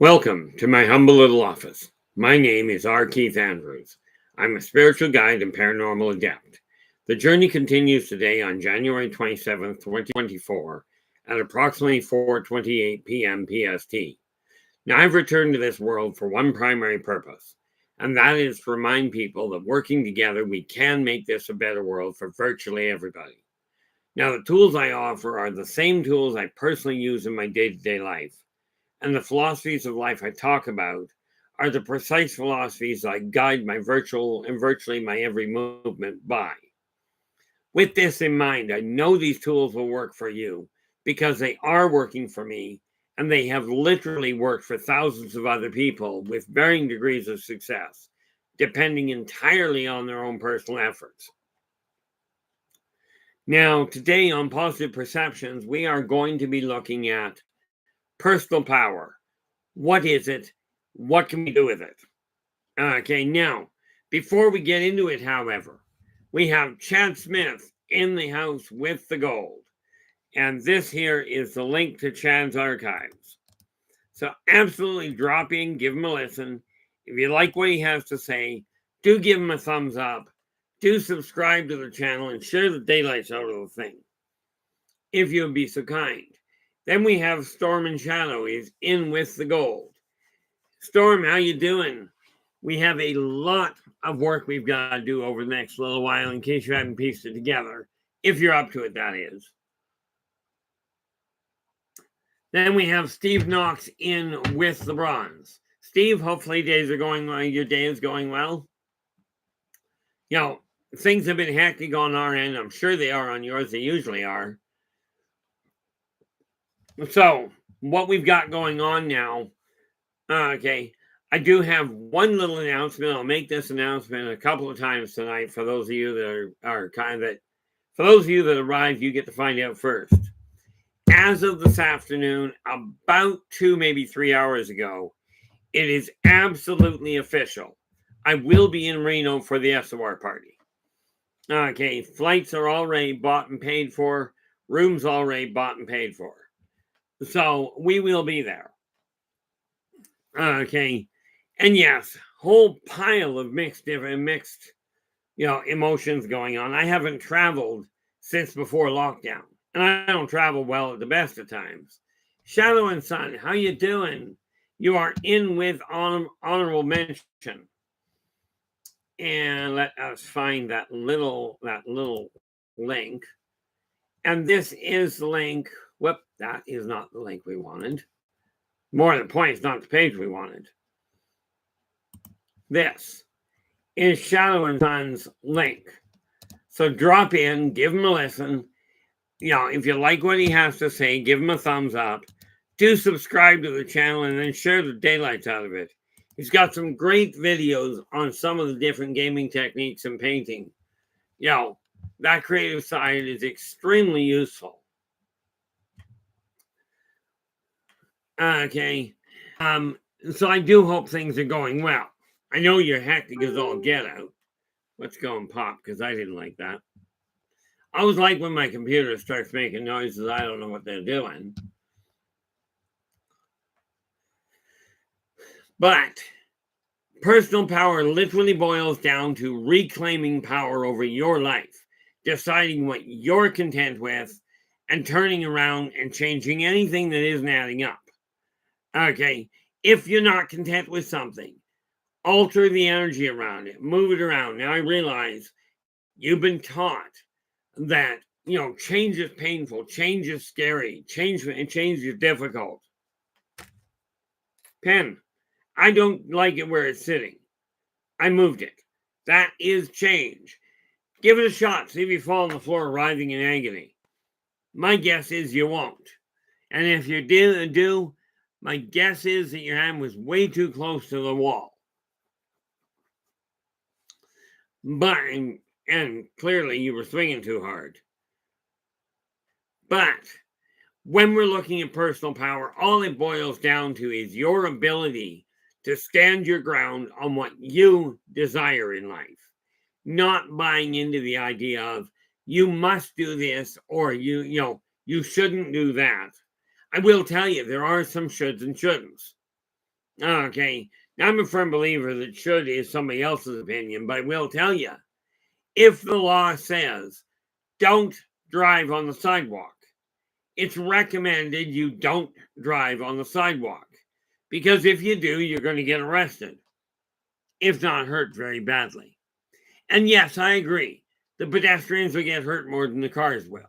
Welcome to my humble little office. My name is R. Keith Andrews. I'm a spiritual guide and paranormal adept. The journey continues today on January 27th, 2024 at approximately 4:28 p.m. PST. Now, I've returned to this world for one primary purpose, and that is to remind people that working together, we can make this a better world for virtually everybody. Now, the tools I offer are the same tools I personally use in my day-to-day life. And the philosophies of life I talk about are the precise philosophies I guide my virtually my every movement by. With this in mind, I know these tools will work for you because they are working for me, and they have literally worked for thousands of other people with varying degrees of success, depending entirely on their own personal efforts. Now, today on Positive Perceptions, we are going to be looking at personal power. What is it? What can we do with it? Okay, now, before we get into it, however, we have Chad Smith in the house with the gold. And this here is the link to Chad's archives. So absolutely drop in, give him a listen. If you like what he has to say, do give him a thumbs up. Do subscribe to the channel and share the daylights out of the thing, if you'll be so kind. Then we have Storm and Shadow is in with the gold. Storm, how you doing? We have a lot of work we've got to do over the next little while in case you haven't pieced it together. If you're up to it, that is. Then we have Steve Knox in with the bronze. Steve, hopefully days are going well. Your day is going well. You know, things have been hectic on our end. I'm sure they are on yours. They usually are. So, what we've got going on now, okay, I do have one little announcement. I'll make this announcement a couple of times tonight for those of you that are for those of you that arrived, you get to find out first. As of this afternoon, about 2, maybe 3 hours ago, it is absolutely official. I will be in Reno for the SOR party. Okay, flights are already bought and paid for. Rooms already bought and paid for. So we will be there. Okay. And yes, whole pile of mixed emotions going on. I haven't traveled since before lockdown. And I don't travel well at the best of times. Shadow and Sun, how you doing? You are in with honorable mention. And let us find that little link. And this is the link. Whoop, that is not the link we wanted. More to the point, it's not the page we wanted. This is Shadow and Sun's link. So drop in, give him a listen. You know, if you like what he has to say, give him a thumbs up. Do subscribe to the channel and then share the daylights out of it. He's got some great videos on some of the different gaming techniques and painting. You know, that creative side is extremely useful. Okay. So I do hope things are going well. I know you're hectic as all get out. Let's go and pop, because I didn't like that. I always like when my computer starts making noises. I don't know what they're doing. But personal power literally boils down to reclaiming power over your life, deciding what you're content with, and turning around and changing anything that isn't adding up. Okay, if you're not content with something, alter the energy around it, move it around. Now I realize you've been taught that, you know, change is painful, change is scary, change is difficult. Pen, I don't like it where it's sitting. I moved it. That is change. Give it a shot. See if you fall on the floor writhing in agony. My guess is you won't. And if you do, my guess is that your hand was way too close to the wall. But, and clearly you were swinging too hard. But when we're looking at personal power, all it boils down to is your ability to stand your ground on what you desire in life, not buying into the idea of you must do this or you shouldn't do that. I will tell you, there are some shoulds and shouldn'ts. Okay, now I'm a firm believer that should is somebody else's opinion, but I will tell you, if the law says don't drive on the sidewalk, it's recommended you don't drive on the sidewalk. Because if you do, you're going to get arrested, if not hurt very badly. And yes, I agree. The pedestrians will get hurt more than the cars will.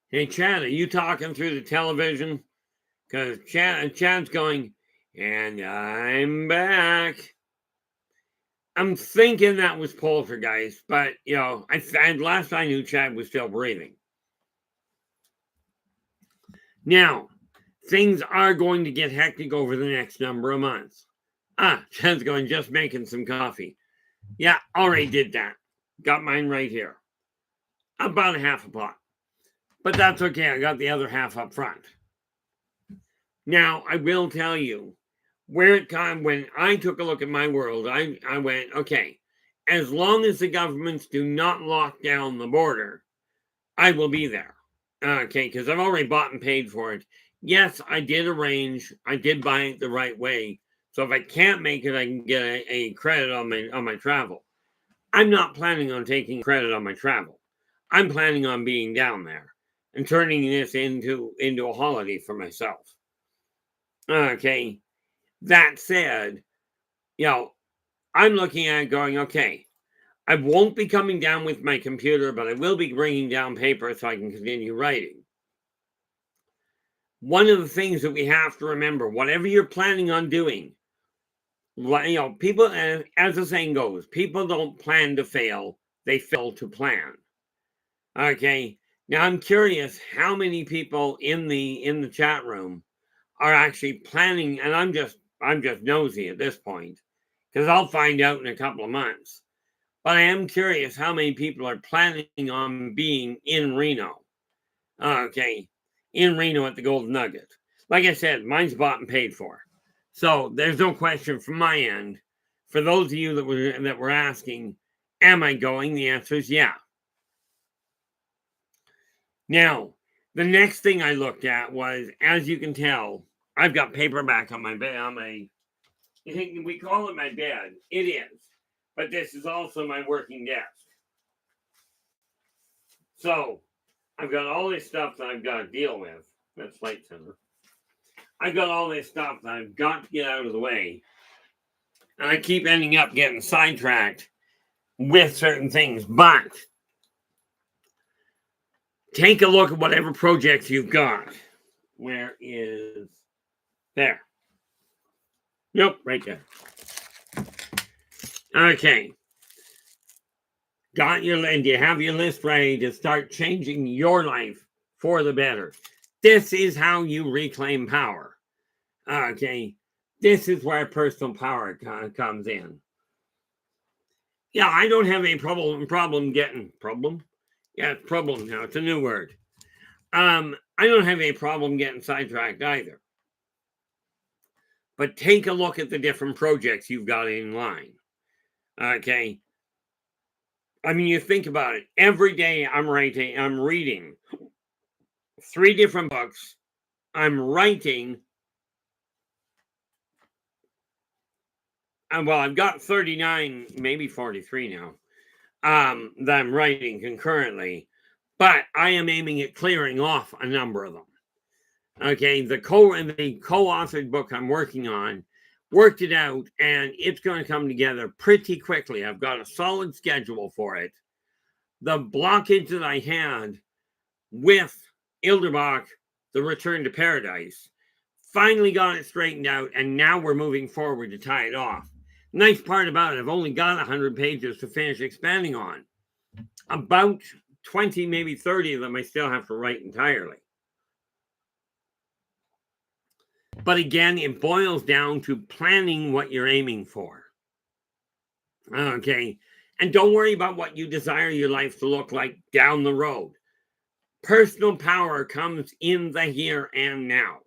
Hey, Chad, are you talking through the television? Because Chad's going, and I'm back. I'm thinking that was poltergeist, but, last I knew, Chad was still breathing. Now, things are going to get hectic over the next number of months. Chad's going, just making some coffee. Yeah, already did that. Got mine right here. About a half a pot. But that's okay. I got the other half up front. Now, I will tell you, when I took a look at my world, I went, okay, as long as the governments do not lock down the border, I will be there. Okay, because I've already bought and paid for it. Yes, I did buy it the right way. So if I can't make it, I can get a credit on my travel. I'm not planning on taking credit on my travel. I'm planning on being down there and turning this into a holiday for myself. Okay. That said, I'm looking at it going, okay, I won't be coming down with my computer, but I will be bringing down paper so I can continue writing. One of the things that we have to remember, whatever you're planning on doing, people, as the saying goes, people don't plan to fail, they fail to plan. Okay. Now I'm curious how many people in the chat room are actually planning, and I'm just nosy at this point, because I'll find out in a couple of months. But I am curious how many people are planning on being in Reno. Okay, in Reno at the Golden Nugget. Like I said, mine's bought and paid for. So there's no question from my end. For those of you that were asking, am I going? The answer is yeah. Now, the next thing I looked at was, as you can tell, I've got paperback on my bed. We call it my bed. It is. But this is also my working desk. So, I've got all this stuff that I've got to deal with. That's Flight Center. I've got all this stuff that I've got to get out of the way. And I keep ending up getting sidetracked with certain things. But, take a look at whatever projects you've got. Where is... There. Nope, right there. Okay. You have your list ready to start changing your life for the better. This is how you reclaim power. Okay. This is where personal power comes in. Yeah, I don't have a problem getting... Problem? Yeah, it's problem now. It's a new word. I don't have a problem getting sidetracked either. But take a look at the different projects you've got in line. Okay. I mean, you think about it. Every day I'm reading 3 different books. I'm writing. And well, I've got 39, maybe 43 now, that I'm writing concurrently. But I am aiming at clearing off a number of them. Okay, the co-authored book I'm working on, worked it out, and it's going to come together pretty quickly. I've got a solid schedule for it. The blockage that I had with Yldrbac, the Return to Paradise, finally got it straightened out, and now we're moving forward to tie it off. Nice part about it, I've only got 100 pages to finish expanding on. About 20, maybe 30 of them I still have to write entirely. But again, it boils down to planning what you're aiming for. Okay. And don't worry about what you desire your life to look like down the road. Personal power comes in the here and now.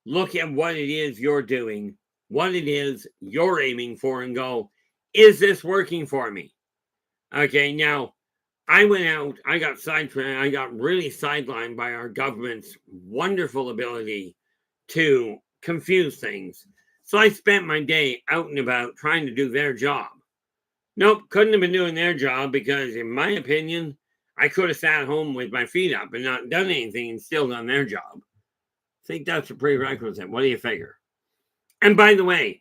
Look at what it is you're doing, what it is you're aiming for, and go, is this working for me? Okay. Now, I went out, I got sidetracked, I got really sidelined by our government's wonderful ability to confuse things. So I spent my day out and about trying to do their job. Nope, couldn't have been doing their job because, in my opinion, I could have sat home with my feet up and not done anything and still done their job. I think that's a prerequisite. What do you figure? And by the way,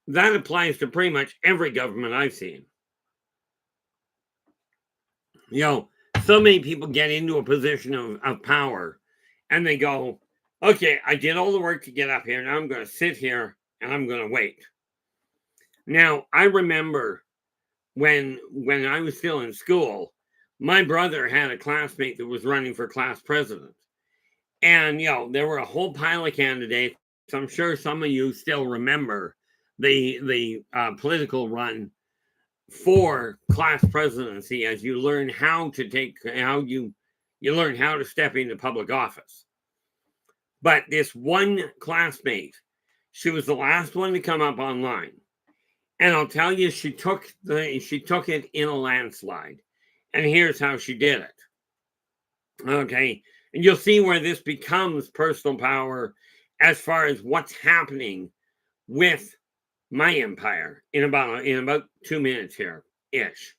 that applies to pretty much every government I've seen. You know, so many people get into a position of power and they go, okay, I did all the work to get up here. Now I'm going to sit here and I'm going to wait. Now, I remember when I was still in school, my brother had a classmate that was running for class president. And, you know, there were a whole pile of candidates. I'm sure some of you still remember the political run for class presidency as you learn how to learn how to step into public office. But this one classmate, she was the last one to come up online. And I'll tell you, she took it in a landslide. And here's how she did it. Okay. And you'll see where this becomes personal power as far as what's happening with my empire in about 2 minutes here ish.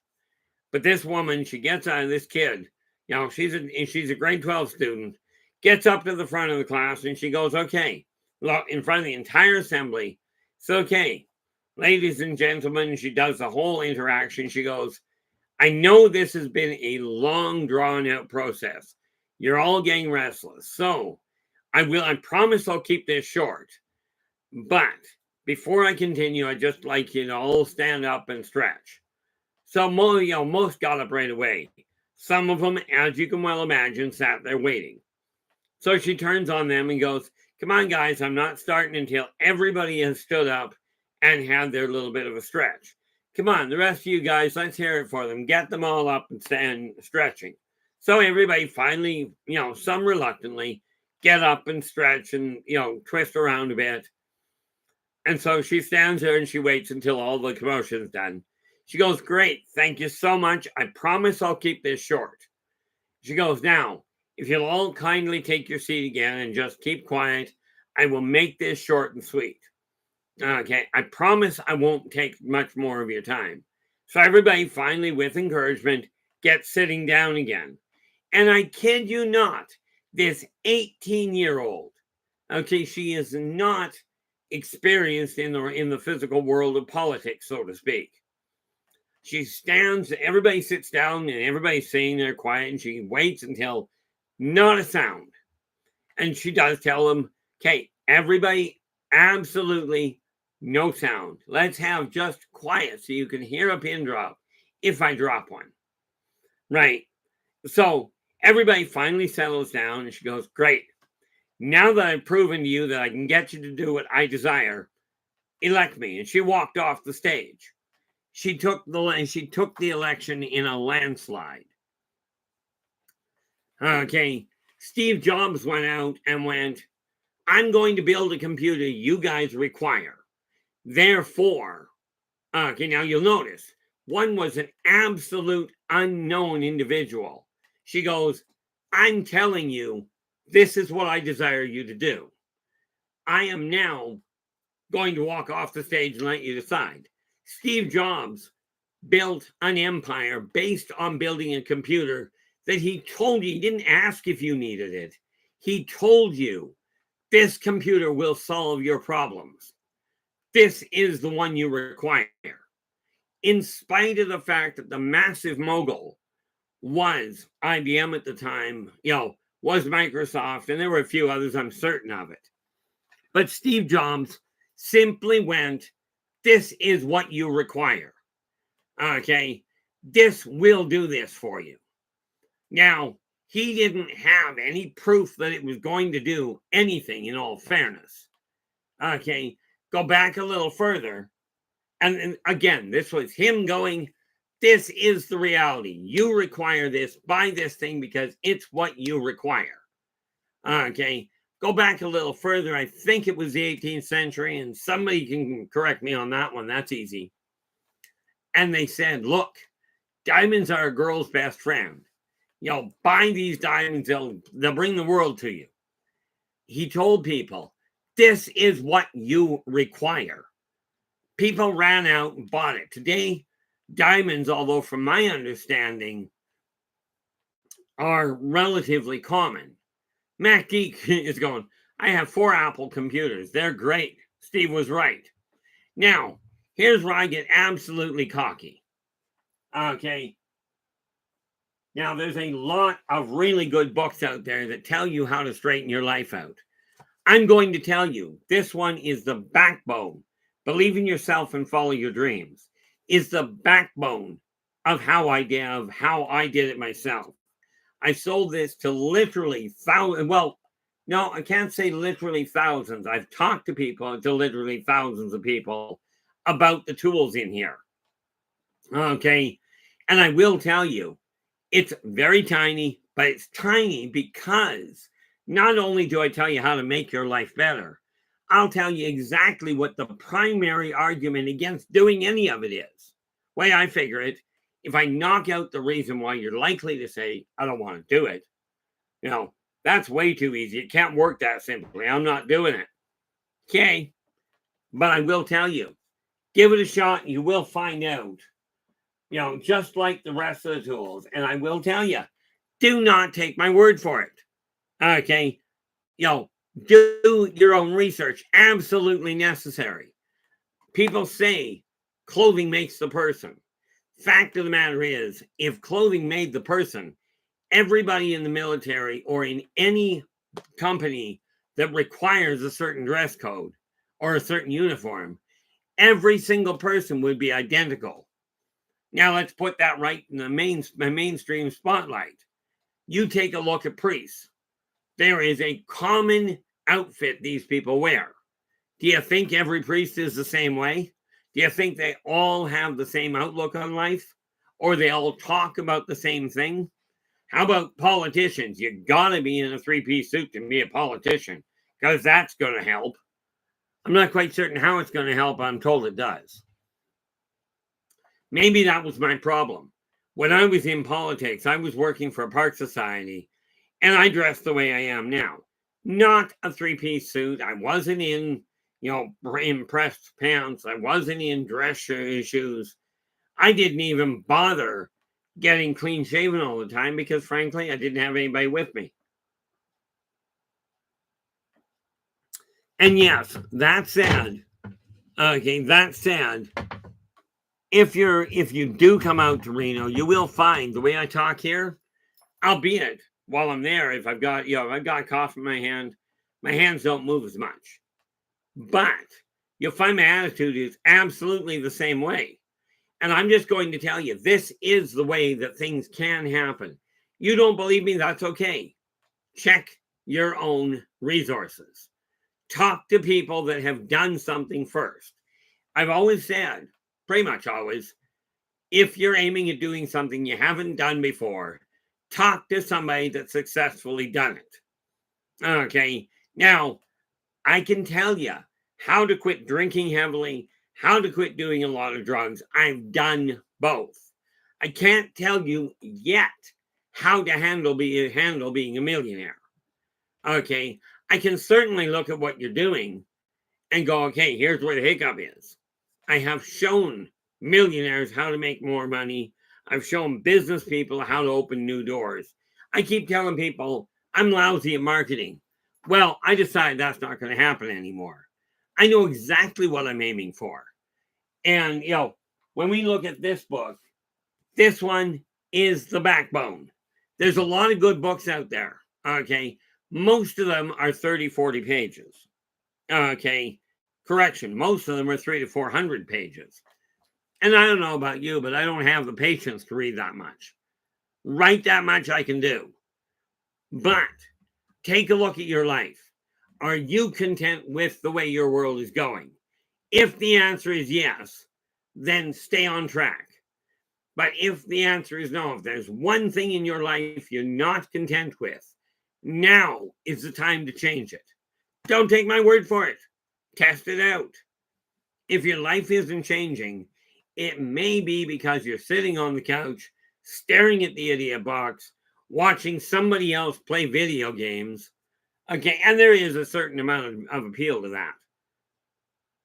But this woman, she gets out of this kid, you know, she's a grade 12 student, gets up to the front of the class and she goes, okay, look, in front of the entire assembly, it's okay, ladies and gentlemen. She does the whole interaction. She goes, I know this has been a long drawn out process. You're all getting restless. So I promise I'll keep this short. But before I continue, I'd just like you to all stand up and stretch. So most got up right away. Some of them, as you can well imagine, sat there waiting. So she turns on them and goes, come on, guys, I'm not starting until everybody has stood up and had their little bit of a stretch. Come on, the rest of you guys, let's hear it for them. Get them all up and stand stretching. So everybody finally, you know, some reluctantly, get up and stretch and, you know, twist around a bit. And so she stands there and she waits until all the commotion is done. She goes, great, thank you so much. I promise I'll keep this short. She goes, now, if you'll all kindly take your seat again and just keep quiet, I will make this short and sweet. Okay, I promise I won't take much more of your time. So everybody finally, with encouragement, gets sitting down again. And I kid you not, this 18-year-old, okay, she is not experienced in the physical world of politics, so to speak. She stands, everybody sits down, and everybody's sitting there quiet, and she waits until not a sound. And she does tell them, okay, everybody, absolutely no sound. Let's have just quiet so you can hear a pin drop if I drop one. Right. So everybody finally settles down, and she goes, great. Now that I've proven to you that I can get you to do what I desire, elect me. And she walked off the stage. She took the election in a landslide. Okay, Steve Jobs went out and went, I'm going to build a computer you guys require. Therefore, okay, now you'll notice, one was an absolute unknown individual. She goes, I'm telling you, this is what I desire you to do. I am now going to walk off the stage and let you decide. Steve Jobs built an empire based on building a computer that he told you, he didn't ask if you needed it. He told you, this computer will solve your problems. This is the one you require. In spite of the fact that the massive mogul was IBM at the time, you know, was Microsoft, and there were a few others, I'm certain of it. But Steve Jobs simply went, this is what you require. Okay, this will do this for you. Now, he didn't have any proof that it was going to do anything, in all fairness. Okay, go back a little further. And again, this was him going, this is the reality. You require this, buy this thing because it's what you require. Okay, go back a little further. I think it was the 18th century, and somebody can correct me on that one. That's easy. And they said, look, Diamonds are a girl's best friend. Buy these diamonds, they'll bring the world to you. He told people, this is what you require. People ran out and bought it. Today, diamonds, although from my understanding, are relatively common. Mac Geek is going, I have 4 Apple computers. They're great. Steve was right. Now, here's where I get absolutely cocky. Okay. Now, there's a lot of really good books out there that tell you how to straighten your life out. I'm going to tell you, this one is the backbone. Believe in yourself and follow your dreams is the backbone of how I did it myself. I sold this to literally thousands. Well, no, I can't say literally thousands. I've talked to people, to literally thousands of people about the tools in here. Okay. And I will tell you, it's very tiny, but it's tiny because not only do I tell you how to make your life better, I'll tell you exactly what the primary argument against doing any of it is. Way I figure it, if I knock out the reason why you're likely to say, I don't want to do it, that's way too easy. It can't work that simply. I'm not doing it. Okay. But I will tell you, give it a shot. You will find out, just like the rest of the tools. And I will tell you, do not take my word for it. Okay. Do your own research. Absolutely necessary. People say clothing makes the person. Fact of the matter is, if clothing made the person, everybody in the military or in any company that requires a certain dress code or a certain uniform, every single person would be identical. Now let's put that right in the mainstream spotlight. You take a look at priests. There is a common outfit these people wear. Do you think every priest is the same way? Do you think they all have the same outlook on life? Or they all talk about the same thing? How about politicians? You gotta be in a 3-piece suit to be a politician, because that's going to help. I'm not quite certain how it's going to help. I'm told it does. Maybe that was my problem. When I was in politics, I was working for a park society, and I dressed the way I am now. Not a 3-piece suit. I wasn't in, in pressed pants. I wasn't in dress shoes. I didn't even bother getting clean shaven all the time because, frankly, I didn't have anybody with me. And yes, that said, if you do come out to Reno, you will find the way I talk here, albeit while I'm there, if I've got coffee in my hands don't move as much. But you'll find my attitude is absolutely the same way. And I'm just going to tell you, this is the way that things can happen. You don't believe me? That's okay. Check your own resources. Talk to people that have done something first. I've always said, pretty much always, if you're aiming at doing something you haven't done before, talk to somebody that's successfully done it. Okay. Now, I can tell you how to quit drinking heavily, how to quit doing a lot of drugs. I've done both. I can't tell you yet how to handle being a millionaire. Okay. I can certainly look at what you're doing and go, okay, here's where the hiccup is. I have shown millionaires how to make more money. I've shown business people how to open new doors. I keep telling people I'm lousy at marketing. Well, I decided that's not going to happen anymore. I know exactly what I'm aiming for. And, when we look at this book, this one is the backbone. There's a lot of good books out there. Okay. Most of them are 30, 40 pages. Okay. Correction. Most of them are 300 to 400 pages. And I don't know about you, but I don't have the patience to read that much. Write that much I can do. But take a look at your life. Are you content with the way your world is going? If the answer is yes, then stay on track. But if the answer is no, if there's one thing in your life you're not content with, now is the time to change it. Don't take my word for it. Test it out. If your life isn't changing, it may be because you're sitting on the couch staring at the idiot box, watching somebody else play video games. Okay, and there is a certain amount of appeal to that.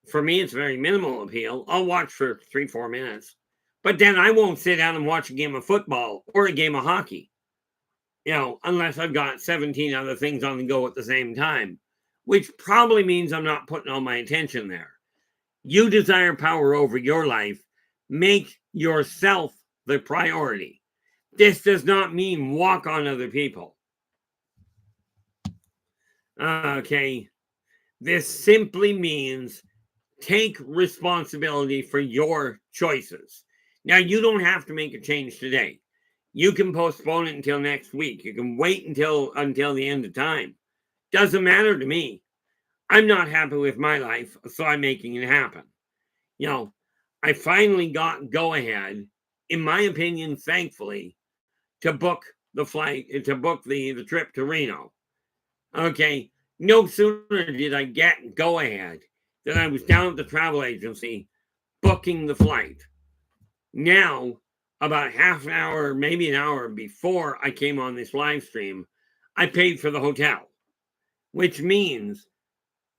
For me, it's very minimal appeal. I'll watch for 3-4 minutes, but then I won't sit down and watch a game of football or a game of hockey, unless I've got 17 other things on the go at the same time, which probably means I'm not putting all my attention there. You desire power over your life. Make yourself the priority. This does not mean walk on other people. Okay. This simply means take responsibility for your choices. Now, you don't have to make a change today. You can postpone it until next week. You can wait until the end of time. Doesn't matter to me. I'm not happy with my life, so I'm making it happen. I finally got go-ahead, in my opinion, thankfully, to book the flight, to book the trip to Reno. Okay, no sooner did I get go-ahead than I was down at the travel agency booking the flight. Now, about half an hour, maybe an hour before I came on this live stream, I paid for the hotel, which means,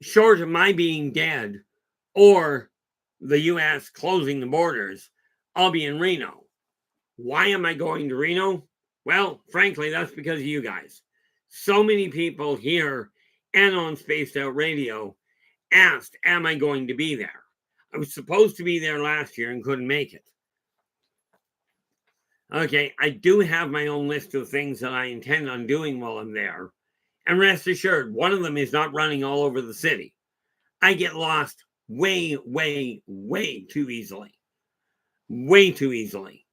short of my being dead or the U.S. closing the borders, I'll be in Reno. Why am I going to Reno? Well, frankly, that's because of you guys. So many people here and on Spaced Out Radio asked, am I going to be there? I was supposed to be there last year and couldn't make it. Okay, I do have my own list of things that I intend on doing while I'm there. And rest assured, one of them is not running all over the city. I get lost way, way, way too easily. Way too easily.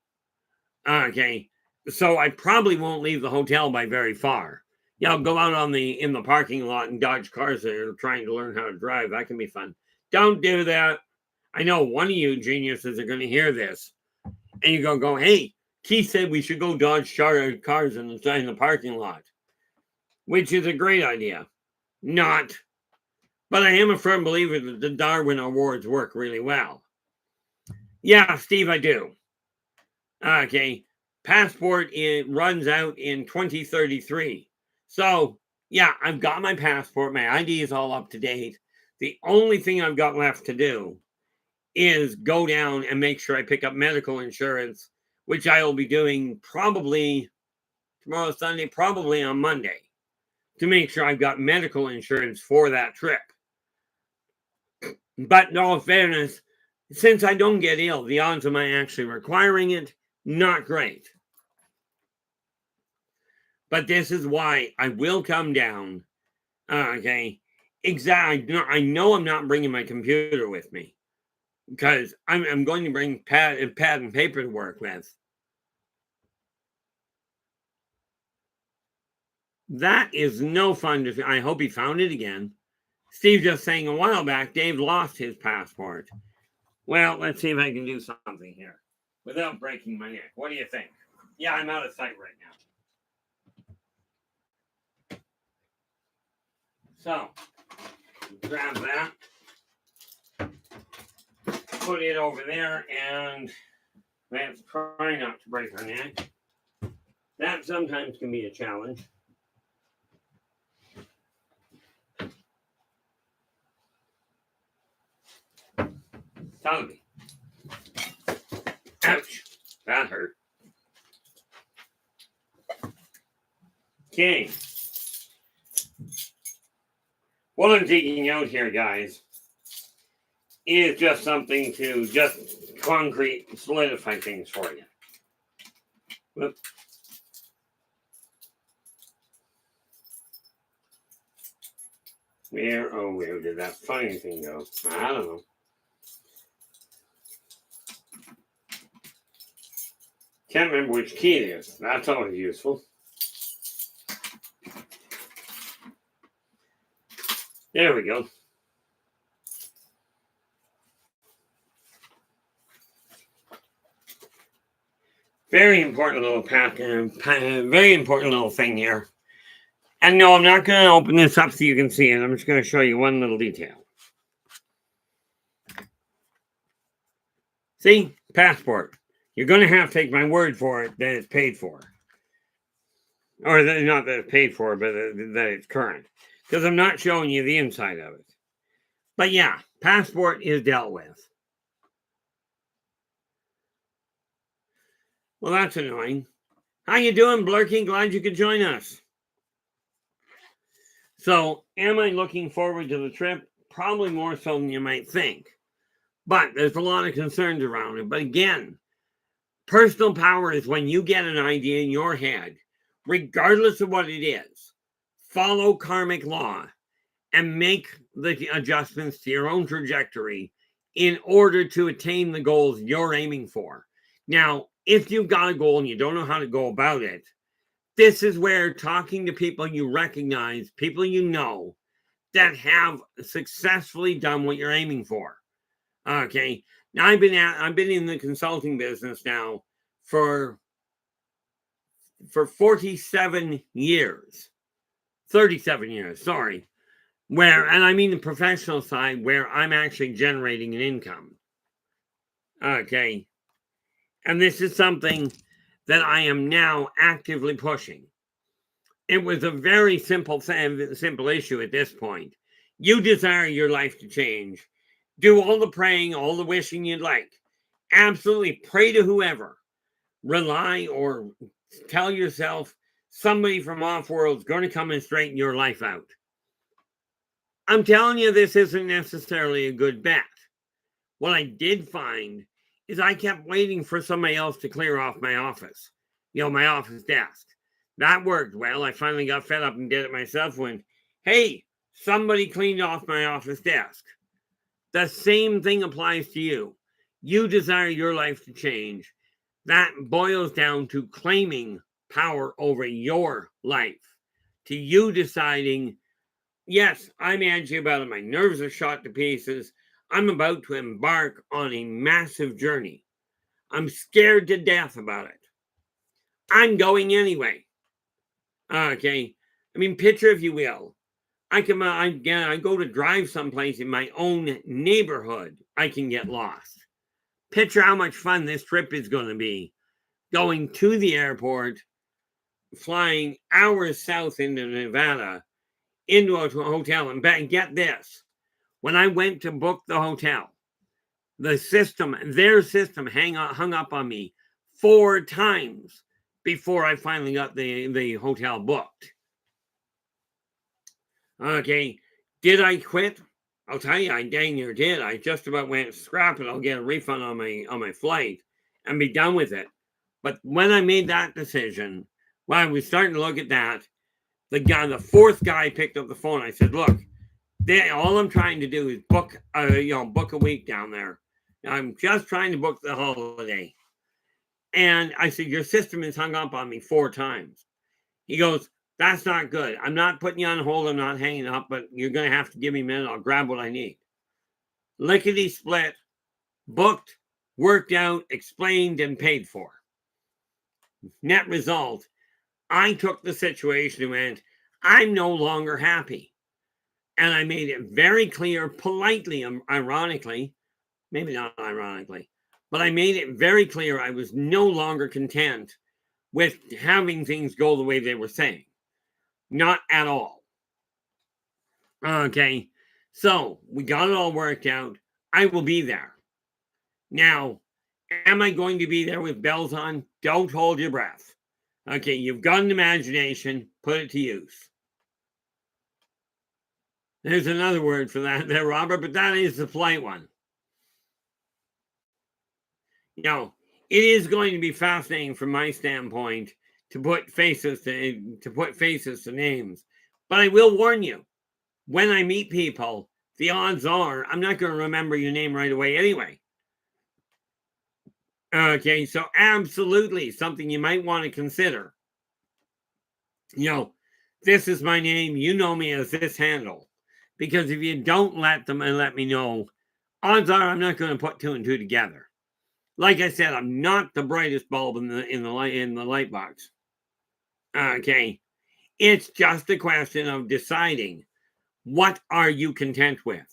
Okay, so I probably won't leave the hotel by very far. I'll go out in the parking lot and dodge cars that are trying to learn how to drive. That can be fun. Don't do that. I know one of you geniuses are going to hear this. And you're going to go, hey, Keith said we should go dodge cars in the parking lot. Which is a great idea. Not. But I am a firm believer that the Darwin Awards work really well. Yeah, Steve, I do. Okay. Passport, it runs out in 2033. So, yeah, I've got my passport. My ID is all up to date. The only thing I've got left to do is go down and make sure I pick up medical insurance, which I will be doing probably tomorrow, Sunday, probably on Monday, to make sure I've got medical insurance for that trip. But in all fairness, since I don't get ill, the odds of my actually requiring it, not great. But this is why I will come down. Okay. Exactly. I know I'm not bringing my computer with me because I'm going to bring pad and paper to work with. That is no fun to. I hope he found it again. Steve just saying a while back, Dave lost his passport. Well, let's see if I can do something here without breaking my neck. What do you think? Yeah, I'm out of sight right now. So, grab that, put it over there, and let's try not to break our neck. That sometimes can be a challenge. Tell me. Ouch. That hurt. Okay. What I'm taking out here, guys, is just something to just concrete solidify things for you. Whoop. Where did that funny thing go? I don't know. Can't remember which key it is. That's always useful. There we go. Very important little very important little thing here. And no, I'm not going to open this up so you can see it. I'm just going to show you one little detail. See? Passport. You're going to have to take my word for it that it's paid for. Or that, not that it's paid for, but that it's current. Because I'm not showing you the inside of it. But yeah, passport is dealt with. Well, that's annoying. How you doing, Blurky? Glad you could join us. So, am I looking forward to the trip? Probably more so than you might think. But there's a lot of concerns around it. But again, personal power is when you get an idea in your head, regardless of what it is, follow karmic law and make the adjustments to your own trajectory in order to attain the goals you're aiming for. Now, if you've got a goal and you don't know how to go about it, this is where talking to people you recognize, people you know that have successfully done what you're aiming for. Okay. Now I've been in the consulting business now for 47 years. 37 years, sorry. And I mean the professional side where I'm actually generating an income. Okay. And this is something that I am now actively pushing. It was a very simple issue at this point. You desire your life to change. Do all the praying, all the wishing you'd like. Absolutely pray to whoever. Rely or tell yourself somebody from off-world is going to come and straighten your life out. I'm telling you, this isn't necessarily a good bet. What I did find is I kept waiting for somebody else to clear off my office, my office desk. That worked well. I finally got fed up and did it myself when, hey, somebody cleaned off my office desk. The same thing applies to you. You desire your life to change. That boils down to claiming power over your life, to you deciding, yes, I'm anxious about it. My nerves are shot to pieces. I'm about to embark on a massive journey. I'm scared to death about it. I'm going anyway. Okay. I mean, picture, if you will. I go to drive someplace in my own neighborhood. I can get lost. Picture how much fun this trip is going to be. Going to the airport, flying hours south into Nevada, into a hotel, and get this. When I went to book the hotel, their system hung up on me 4 times before I finally got the hotel booked. Okay, did I quit? I'll tell you, I dang near did. I just about went scrap it. I'll get a refund on my flight and be done with it. But when I made that decision, when I was starting to look at that, the 4th guy picked up the phone. I said, "Look, all I'm trying to do is book a week down there. I'm just trying to book the holiday." And I said, "Your system has hung up on me 4 times." He goes, "That's not good. I'm not putting you on hold. I'm not hanging up, but you're going to have to give me a minute. I'll grab what I need." Lickety split, booked, worked out, explained, and paid for. Net result, I took the situation and went, I'm no longer happy. And I made it very clear, politely, ironically, maybe not ironically, but I made it very clear I was no longer content with having things go the way they were saying. Not at all. Okay, so we got it all worked out. I will be there. Now, am I going to be there with bells on? Don't hold your breath. Okay, you've got an imagination, put it to use. There's another word for that there, Robert, but that is the polite one. It is going to be fascinating from my standpoint to put faces to names. But I will warn you, when I meet people, the odds are I'm not going to remember your name right away anyway. Okay, so absolutely something you might want to consider. This is my name. You know me as this handle. Because if you don't let me know, odds are I'm not going to put 2 and 2 together. Like I said, I'm not the brightest bulb in the light box. Okay, it's just a question of deciding, what are you content with?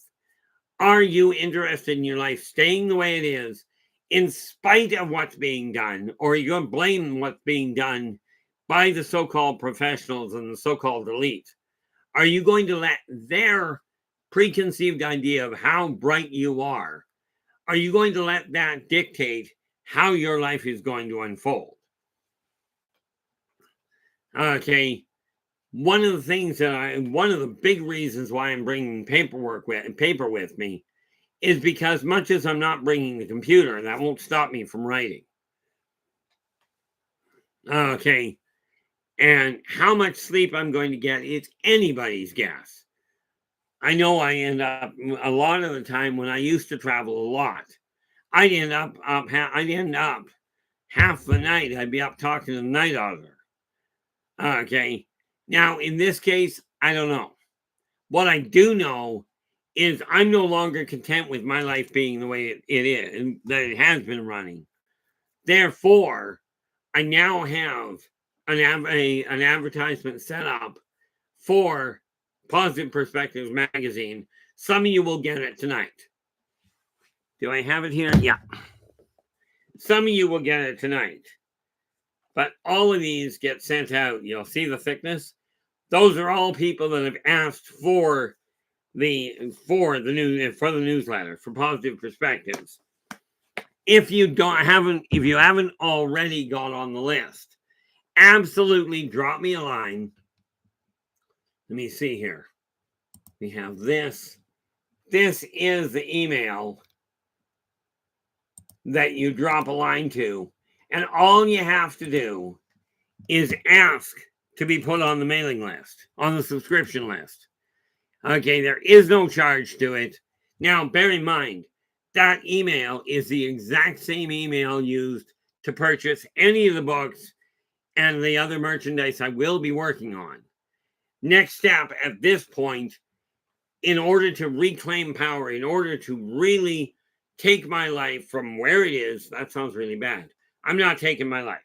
Are you interested in your life staying the way it is, in spite of what's being done, or are you going to blame what's being done by the so-called professionals and the so-called elite? Are you going to let their preconceived idea of how bright you are you going to let that dictate how your life is going to unfold? Okay, one of the big reasons why I'm bringing paper with me is because much as I'm not bringing the computer, that won't stop me from writing. Okay, and how much sleep I'm going to get, it's anybody's guess. I know I end up a lot of the time when I used to travel a lot, I'd end up half the night. I'd be up talking to the night auditor. Okay, now in this case, I don't know. What I do know is I'm no longer content with my life being the way it is and that it has been running. Therefore, I now have an advertisement set up for Positive Perspectives magazine. Some of you will get it tonight. Do I have it here? Yeah. Some of you will get it tonight. But all of these get sent out. You'll see the thickness. Those are all people that have asked for the newsletter for Positive Perspectives. If you haven't already got on the list, absolutely drop me a line. Let me see here. We have this. This is the email that you drop a line to, and all you have to do is ask to be put on the mailing list, on the subscription list. Okay, there is no charge to it. Now, bear in mind, that email is the exact same email used to purchase any of the books and the other merchandise I will be working on. Next step at this point, in order to reclaim power, in order to really take my life from where it is, that sounds really bad. I'm not taking my life.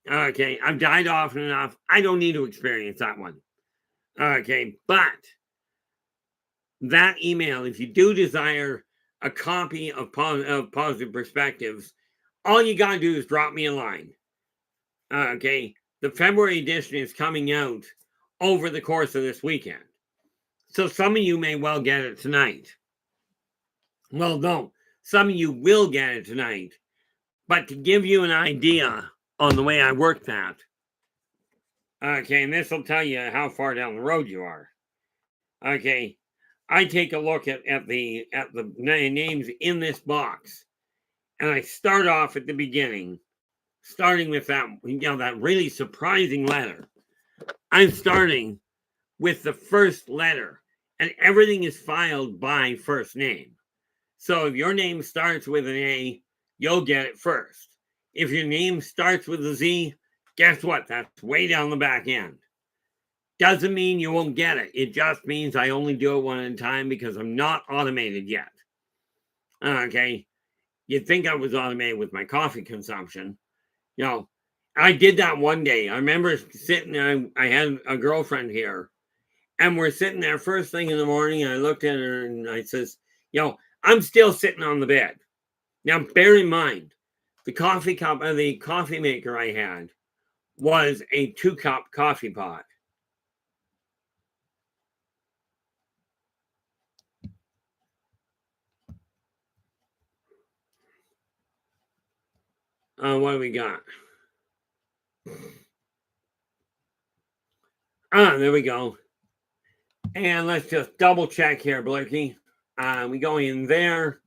Okay, I've died often enough. I don't need to experience that one. Okay, but that email, if you do desire a copy of Positive Perspectives, all you got to do is drop me a line. Okay, the February edition is coming out over the course of this weekend. So some of you may well get it tonight. Well, no, some of you will get it tonight. But to give you an idea on the way I work that, okay, and this will tell you how far down the road you are. Okay, I take a look at the names in this box, and I start off at the beginning, starting with that really surprising letter. I'm starting with the first letter, and everything is filed by first name. So if your name starts with an A, you'll get it first. If your name starts with a Z, guess what? That's way down the back end. Doesn't mean you won't get it. It just means I only do it one at a time because I'm not automated yet. Okay. You'd think I was automated with my coffee consumption. You know, I did that one day. I remember sitting there, I had a girlfriend here, and we're sitting there first thing in the morning, and I looked at her and I says, I'm still sitting on the bed. Now, bear in mind, the coffee maker I had was a 2-cup coffee pot. What do we got? There we go. And let's just double check here, Blakey. We go in there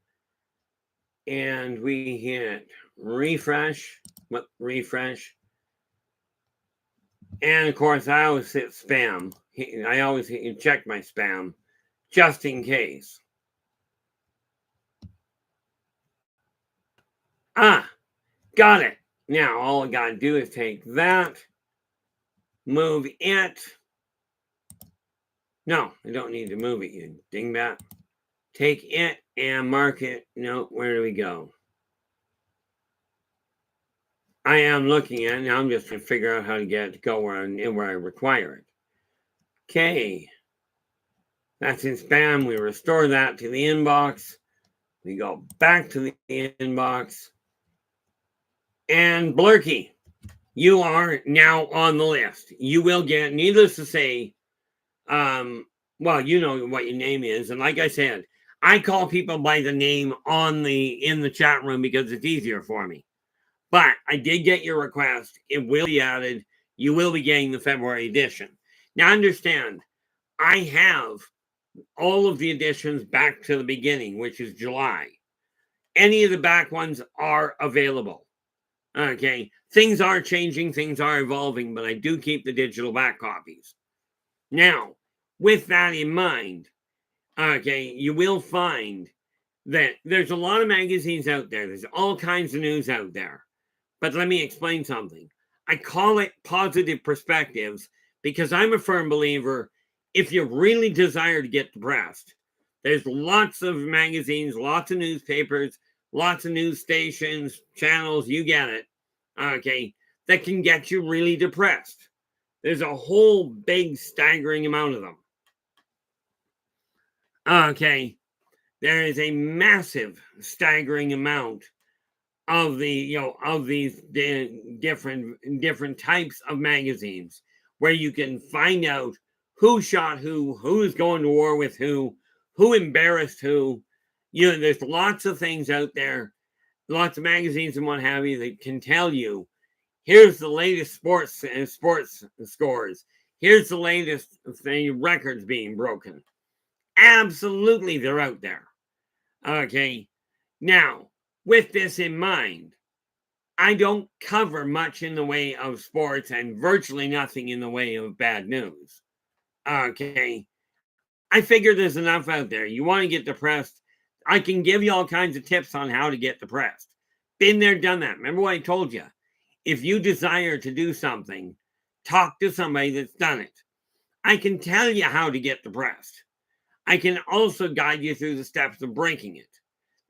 and we hit refresh. Refresh. And of course, I always hit spam. I always check my spam just in case. Got it. Now, all I got to do is take that, move it. No, I don't need to move it, you dingbat. Take it and mark it. No, where do we go? I am looking at it. Now I'm just trying to figure out how to get it to go where I require it. Okay. That's in spam. We restore that to the inbox. We go back to the inbox. And Blurky, you are now on the list. You will get, needless to say, well, you know what your name is. And like I said, I call people by the name in the chat room because it's easier for me. But I did get your request. It will be added. You will be getting the February edition. Now understand, I have all of the editions back to the beginning, which is July. Any of the back ones are available. Okay, things are changing, things are evolving, but I do keep the digital back copies. Now, with that in mind, okay, you will find that there's a lot of magazines out there. There's all kinds of news out there. But let me explain something. I call it positive perspectives because I'm a firm believer if you really desire to get depressed, there's lots of magazines, lots of newspapers, lots of news stations, channels, you get it, okay, that can get you really depressed. There's a whole big staggering amount of them. Okay, there is a massive staggering amount of the of these different types of magazines where you can find out who shot who's going to war with who embarrassed who. There's lots of things out there, lots of magazines and what have you that can tell you, here's the latest sports scores, here's the latest records being broken. Absolutely, they're out there. Okay, now with this in mind, I don't cover much in the way of sports and virtually nothing in the way of bad news. Okay, I figure there's enough out there. You want to get depressed, I can give you all kinds of tips on how to get depressed. Been there, done that. Remember what I told you? If you desire to do something, talk to somebody that's done it. I can tell you how to get depressed. I can also guide you through the steps of breaking it.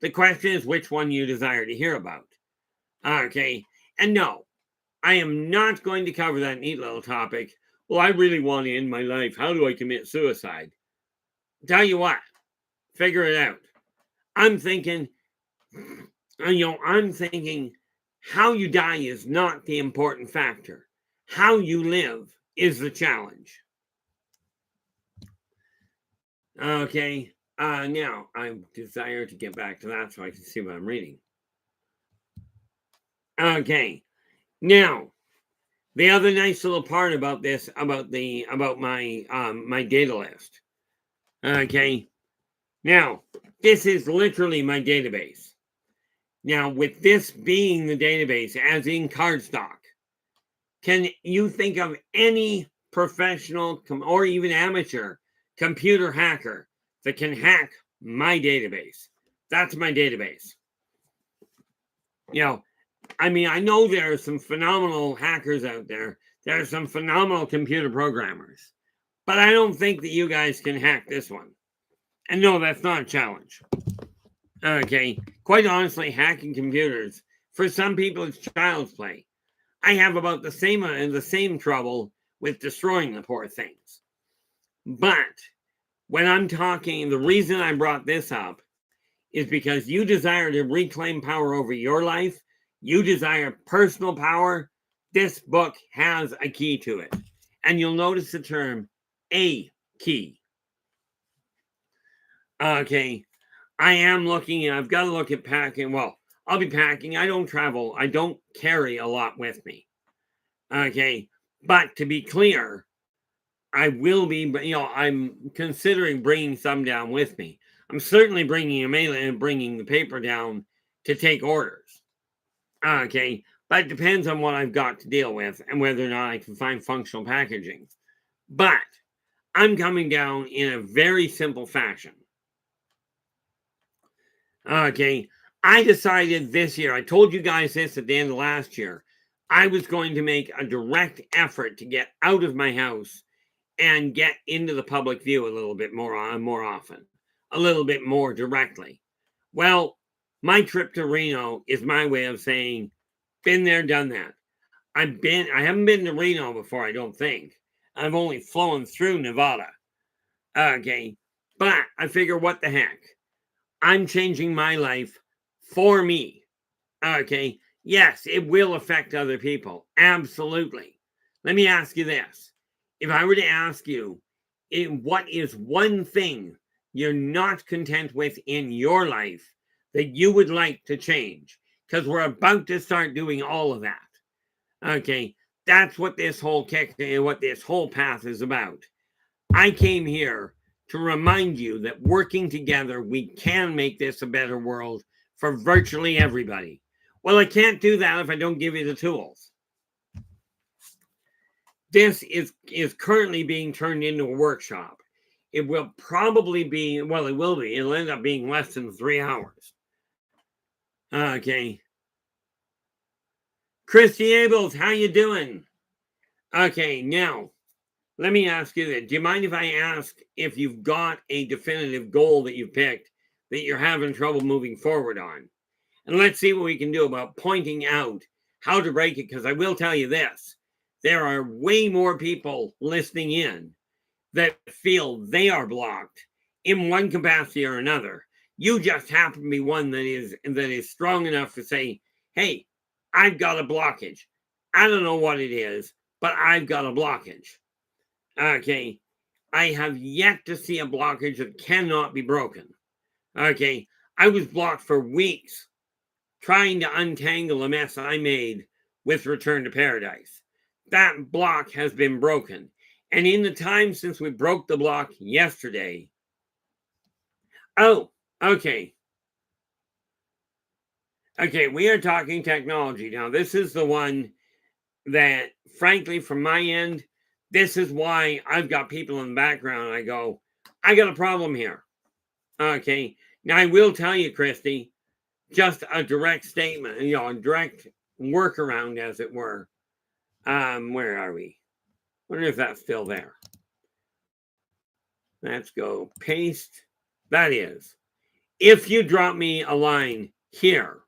The question is which one you desire to hear about. Okay, and no, I am not going to cover that neat little topic. Well, I really want to end my life. How do I commit suicide? Tell you what, figure it out. I'm thinking, how you die is not the important factor. How you live is the challenge. Okay, now I desire to get back to that so I can see what I'm reading. Okay, now the other nice little part about this, about my my data list. Okay, now this is literally my database. Now, with this being the database, as in cardstock, can you think of any professional or even amateur computer hacker that can hack my database? That's my database. I mean, I know there are some phenomenal hackers out there. There are some phenomenal computer programmers. But I don't think that you guys can hack this one. And no, that's not a challenge. Okay, quite honestly, hacking computers, for some people, it's child's play. I have about the same trouble with destroying the poor things. But when I'm talking, the reason I brought this up is because you desire to reclaim power over your life. You desire personal power. This book has a key to it. And you'll notice the term, a key. Okay, I am looking, I've got to look at packing. Well, I'll be packing. I don't travel. I don't carry a lot with me. Okay, but to be clear, I will be, I'm considering bringing some down with me. I'm certainly bringing a mail and bringing the paper down to take orders. Okay, but it depends on what I've got to deal with and whether or not I can find functional packaging. But I'm coming down in a very simple fashion. Okay, I decided this year, I told you guys this at the end of last year, I was going to make a direct effort to get out of my house and get into the public view a little bit more often, a little bit more directly. Well, my trip to Reno is my way of saying, been there, done that. I haven't been to Reno before, I don't think. I've only flown through Nevada. Okay, but I figure, what the heck? I'm changing my life for me. Okay. Yes, it will affect other people. Absolutely. Let me ask you this. If I were to ask you, what is one thing you're not content with in your life that you would like to change? Because we're about to start doing all of that. Okay. That's what this whole what this whole path is about. I came here to remind you that working together, we can make this a better world for virtually everybody. Well, I can't do that if I don't give you the tools. This is currently being turned into a workshop. It will probably be, well, it will be. It'll end up being less than 3 hours. Okay. Christy Abels, how you doing? Okay, now, let me ask you this. Do you mind if I ask if you've got a definitive goal that you picked that you're having trouble moving forward on? And let's see what we can do about pointing out how to break it, because I will tell you this. There are way more people listening in that feel they are blocked in one capacity or another. You just happen to be one that is strong enough to say, hey, I've got a blockage. I don't know what it is, but I've got a blockage. Okay. I have yet to see a blockage that cannot be broken. Okay. I was blocked for weeks trying to untangle a mess I made with Return to Paradise. That block has been broken. And in the time since we broke the block yesterday. Oh, okay. Okay, we are talking technology. Now, this is the one that, frankly, from my end, this is why I've got people in the background. I go, I got a problem here. Okay. Now, I will tell you, Christy, just a direct statement, a direct workaround, as it were. Where are we? I wonder if that's still there. Let's go paste. That is. If you drop me a line here,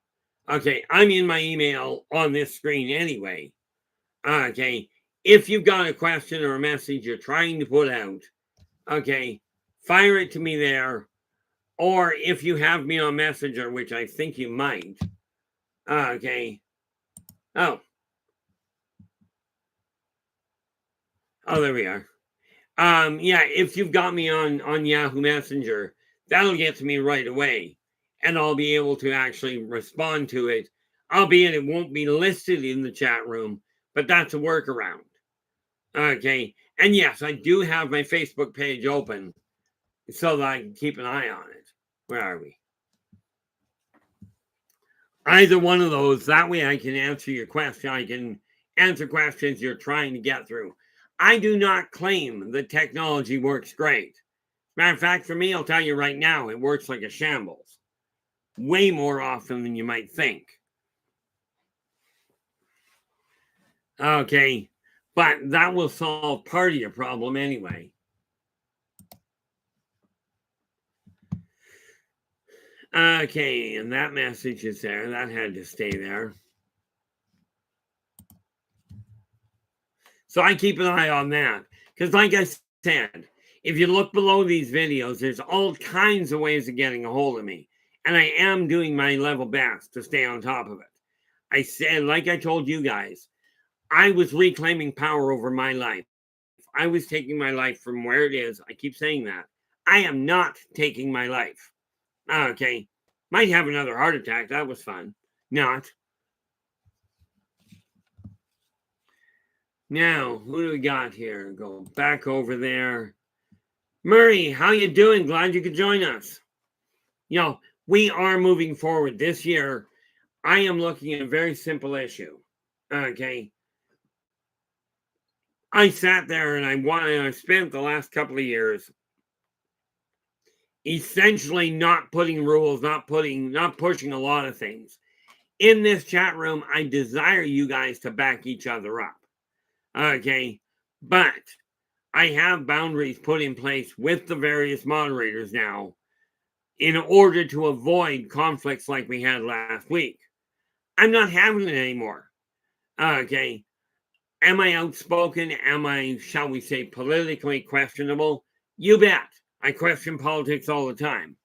okay, I'm in my email on this screen anyway. Okay, if you've got a question or a message you're trying to put out, okay, fire it to me there. Or if you have me on Messenger, which I think you might, okay. Oh, there we are. Yeah, if you've got me on Yahoo Messenger, that'll get to me right away, and I'll be able to actually respond to it, albeit it won't be listed in the chat room, but that's a workaround. Okay, and yes, I do have my Facebook page open so that I can keep an eye on it. Where are we? Either one of those, that way I can answer your question. I can answer questions you're trying to get through. I do not claim that technology works great. Matter of fact, for me, I'll tell you right now, it works like a shambles. Way more often than you might think. Okay, but that will solve part of your problem anyway. Okay, and that message is there. That had to stay there. So I keep an eye on that. Because like I said, if you look below these videos, there's all kinds of ways of getting a hold of me. And I am doing my level best to stay on top of it. I said, like I told you guys, I was reclaiming power over my life. I was taking my life from where it is. I keep saying that. I am not taking my life. Okay. Might have another heart attack. That was fun. Not. Now, who do we got here? Go back over there. Murray, how you doing? Glad you could join us. We are moving forward. This year, I am looking at a very simple issue. Okay. I sat there and I spent the last couple of years essentially not putting rules, not pushing a lot of things. In this chat room, I desire you guys to back each other up. Okay. But I have boundaries put in place with the various moderators now in order to avoid conflicts like we had last week. I'm not having it anymore. Okay. Am I outspoken? Am I, shall we say, politically questionable? You bet. I question politics all the time.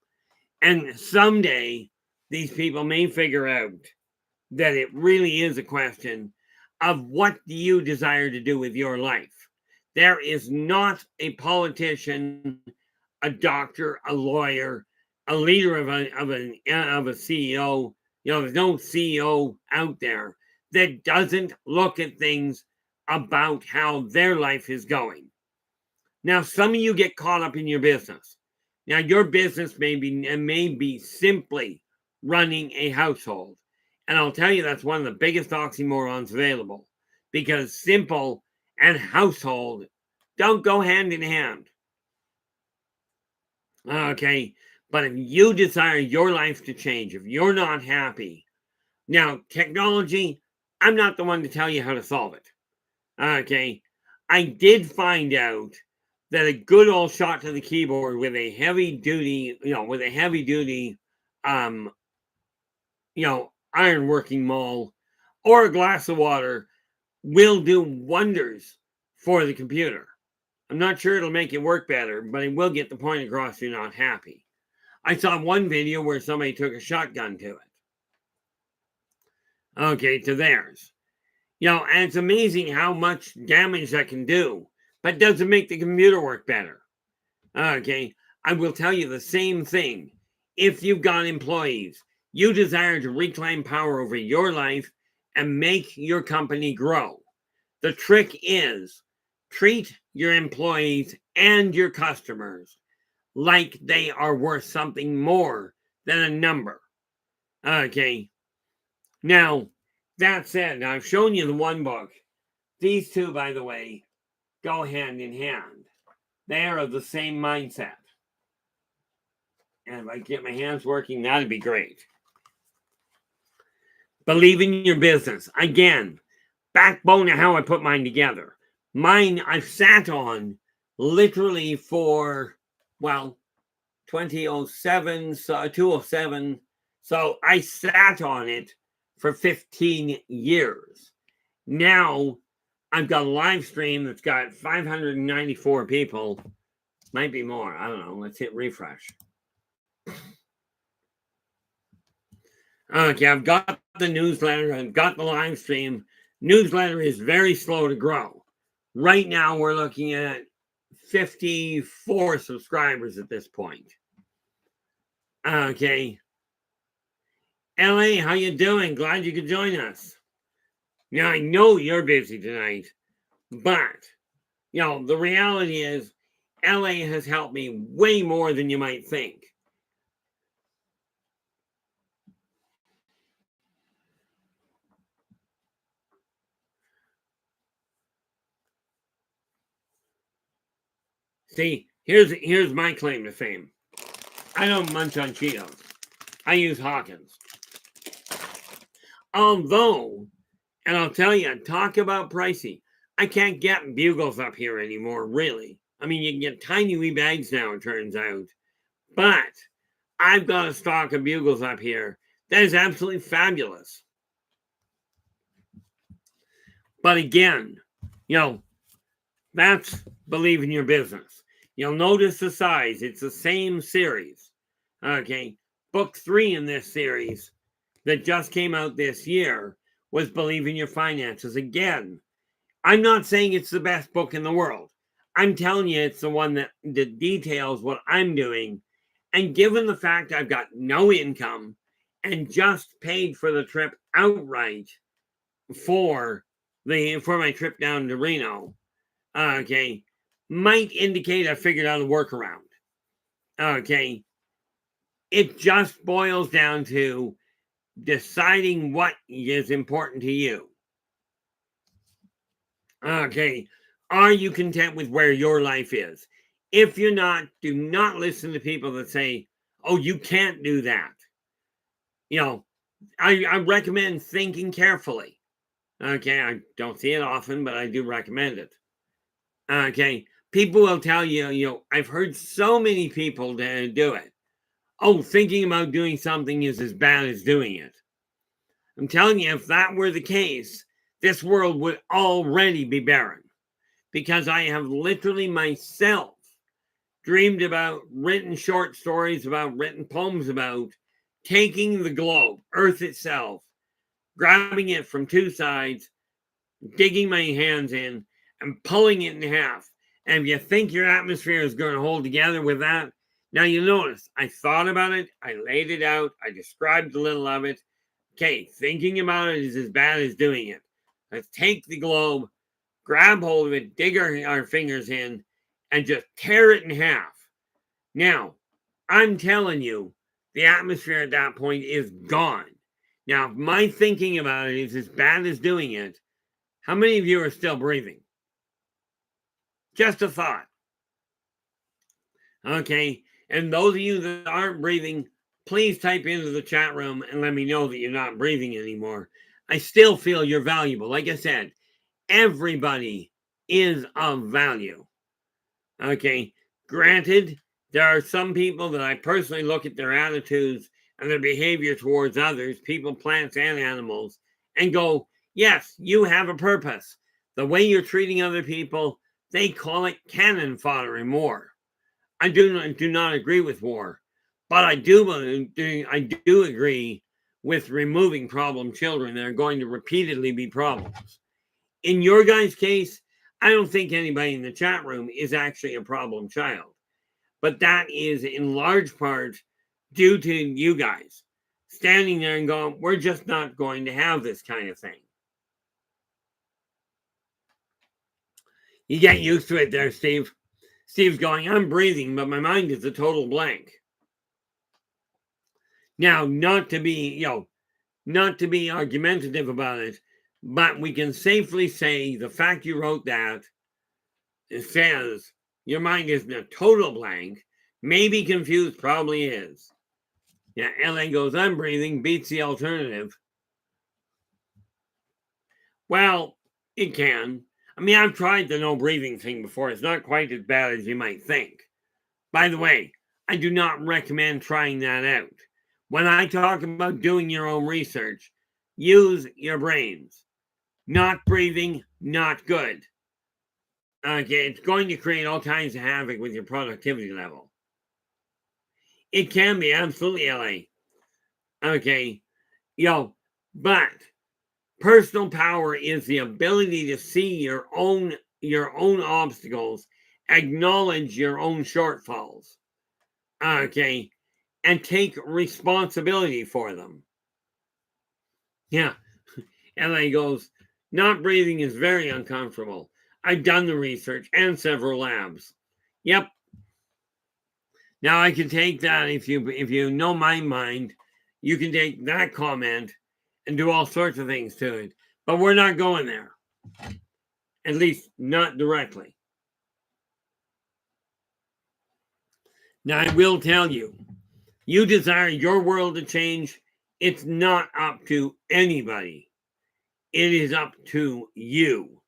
And someday, these people may figure out that it really is a question of what do you desire to do with your life. There is not a politician, a doctor, a lawyer, a leader of a CEO. There's no CEO out there that doesn't look at things about how their life is going. Now, some of you get caught up in your business. Now, your business may be simply running a household. And I'll tell you, that's one of the biggest oxymorons available, because simple and household don't go hand in hand. Okay, but if you desire your life to change, if you're not happy, now, technology, I'm not the one to tell you how to solve it. Okay, I did find out that a good old shot to the keyboard with a heavy duty, iron working maul or a glass of water will do wonders for the computer. I'm not sure it'll make it work better, but it will get the point across you're not happy. I saw one video where somebody took a shotgun to it. Okay, to theirs. And it's amazing how much damage that can do, but it doesn't make the computer work better. Okay, I will tell you the same thing. If you've got employees, you desire to reclaim power over your life and make your company grow. The trick is treat your employees and your customers like they are worth something more than a number. Okay. Now, that said, I've shown you the one book. These two, by the way, go hand in hand. They are of the same mindset. And if I get my hands working, that'd be great. Believe in your business. Again, backbone of how I put mine together. Mine I've sat on literally for, 2007, so 207. So I sat on it for 15 years. Now I've got a live stream that's got 594 people. Might be more. I don't know. Let's hit refresh. Okay, I've got the newsletter. I've got the live stream. Newsletter is very slow to grow. Right now, we're looking at 54 subscribers at this point. Okay. LA, how you doing? Glad you could join us. Now, I know you're busy tonight, but, the reality is LA has helped me way more than you might think. See, here's my claim to fame. I don't munch on Cheetos. I use Hawkins. Although, and I'll tell you, talk about pricey. I can't get bugles up here anymore, really. I mean, you can get tiny wee bags now, it turns out. But I've got a stock of bugles up here that is absolutely fabulous. But again, that's believe in your business. You'll notice the size. It's the same series. Okay. Book 3 in this series that just came out this year was Believe in Your Finances. Again, I'm not saying it's the best book in the world. I'm telling you it's the one that details what I'm doing. And given the fact I've got no income and just paid for the trip outright for my trip down to Reno, okay, might indicate I figured out a workaround. Okay. It just boils down to deciding what is important to you. Okay. Are you content with where your life is? If you're not, do not listen to people that say, oh, you can't do that. I recommend thinking carefully. Okay. I don't see it often, but I do recommend it. Okay. People will tell you, I've heard so many people do it. Oh, thinking about doing something is as bad as doing it. I'm telling you, if that were the case, this world would already be barren. Because I have literally myself dreamed about, written short stories about, written poems about taking the globe, Earth itself, grabbing it from two sides, digging my hands in, and pulling it in half. And if you think your atmosphere is going to hold together with that, now you notice I thought about it, I laid it out, I described a little of it. Okay, thinking about it is as bad as doing it. Let's take the globe, grab hold of it, dig our fingers in, and just tear it in half. Now, I'm telling you, the atmosphere at that point is gone. Now, if my thinking about it is as bad as doing it, how many of you are still breathing? Just a thought. Okay, and those of you that aren't breathing, please type into the chat room and let me know that you're not breathing anymore. I still feel you're valuable. Like I said, everybody is of value. Okay, granted, there are some people that I personally look at their attitudes and their behavior towards others, people, plants, and animals, and go, yes, you have a purpose. The way you're treating other people, they call it cannon fodder in war. I do not agree with war, but I do agree with removing problem children that are going to repeatedly be problems. In your guys' case, I don't think anybody in the chat room is actually a problem child, but that is in large part due to you guys standing there and going, we're just not going to have this kind of thing. You get used to it there, Steve. Steve's going, I'm breathing, but my mind is a total blank. Now, not to be argumentative about it, but we can safely say the fact you wrote that, it says your mind isn't a total blank. Maybe confused, probably is. Yeah, LA goes, I'm breathing, beats the alternative. Well, it can. I mean, I've tried the no breathing thing before. It's not quite as bad as you might think. By the way, I do not recommend trying that out. When I talk about doing your own research, use your brains. Not breathing, not good. Okay, it's going to create all kinds of havoc with your productivity level. It can be, absolutely, LA. Okay, but personal power is the ability to see your own obstacles, acknowledge your own shortfalls, okay, and take responsibility for them. Yeah, LA goes, not breathing is very uncomfortable. I've done the research and several labs. Yep. Now I can take that, if you know my mind, you can take that comment and do all sorts of things to it. But we're not going there. At least not directly. Now I will tell you, you desire your world to change. It's not up to anybody. It is up to you.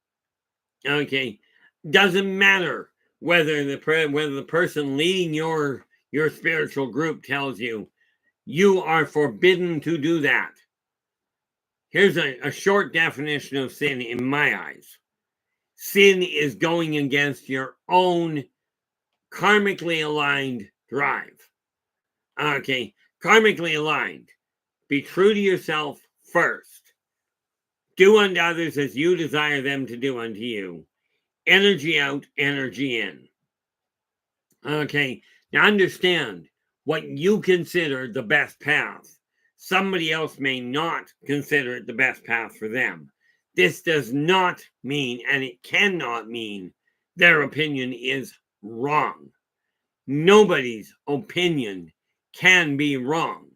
Okay. Doesn't matter whether the person leading your spiritual group tells you you are forbidden to do that. Here's a short definition of sin in my eyes. Sin is going against your own karmically aligned drive. Okay, karmically aligned. Be true to yourself first. Do unto others as you desire them to do unto you. Energy out, energy in. Okay, now understand what you consider the best path. Somebody else may not consider it the best path for them. This does not mean, and it cannot mean, their opinion is wrong. Nobody's opinion can be wrong.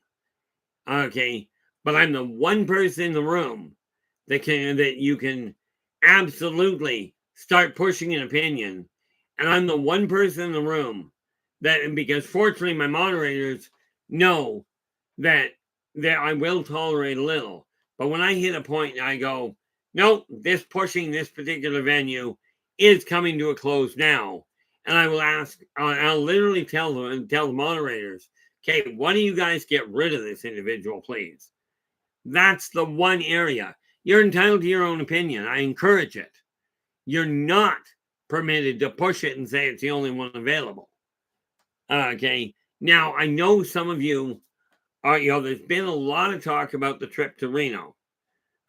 Okay, but I'm the one person in the room that you can absolutely start pushing an opinion. And I'm the one person in the room that, because fortunately my moderators know that I will tolerate a little. But when I hit a point, I go, no, this pushing this particular venue is coming to a close now. And I will ask, I'll literally tell the moderators, okay, why don't you guys get rid of this individual, please? That's the one area. You're entitled to your own opinion. I encourage it. You're not permitted to push it and say it's the only one available. Okay. Now, I know some of you are, there's been a lot of talk about the trip to Reno.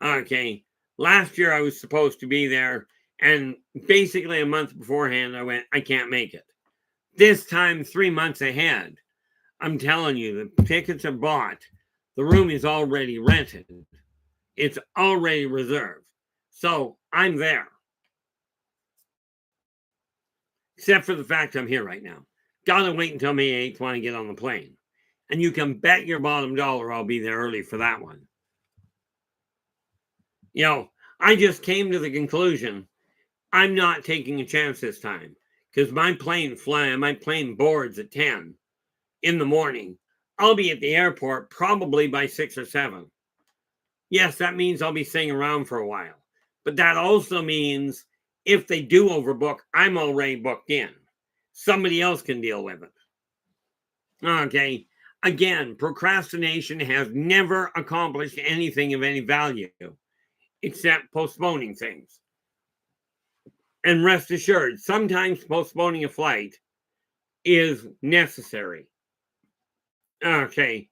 Okay. Last year, I was supposed to be there. And basically, a month beforehand, I went, I can't make it. This time, 3 months ahead, I'm telling you, the tickets are bought. The room is already rented. It's already reserved. So I'm there. Except for the fact I'm here right now. Gotta wait until May 8th when I get on the plane. And you can bet your bottom dollar I'll be there early for that one. I just came to the conclusion I'm not taking a chance this time because my plane boards at 10 in the morning. I'll be at the airport probably by 6 or 7. Yes, that means I'll be staying around for a while. But that also means if they do overbook, I'm already booked in. Somebody else can deal with it. Okay. Again, procrastination has never accomplished anything of any value except postponing things. And rest assured, sometimes postponing a flight is necessary. Okay.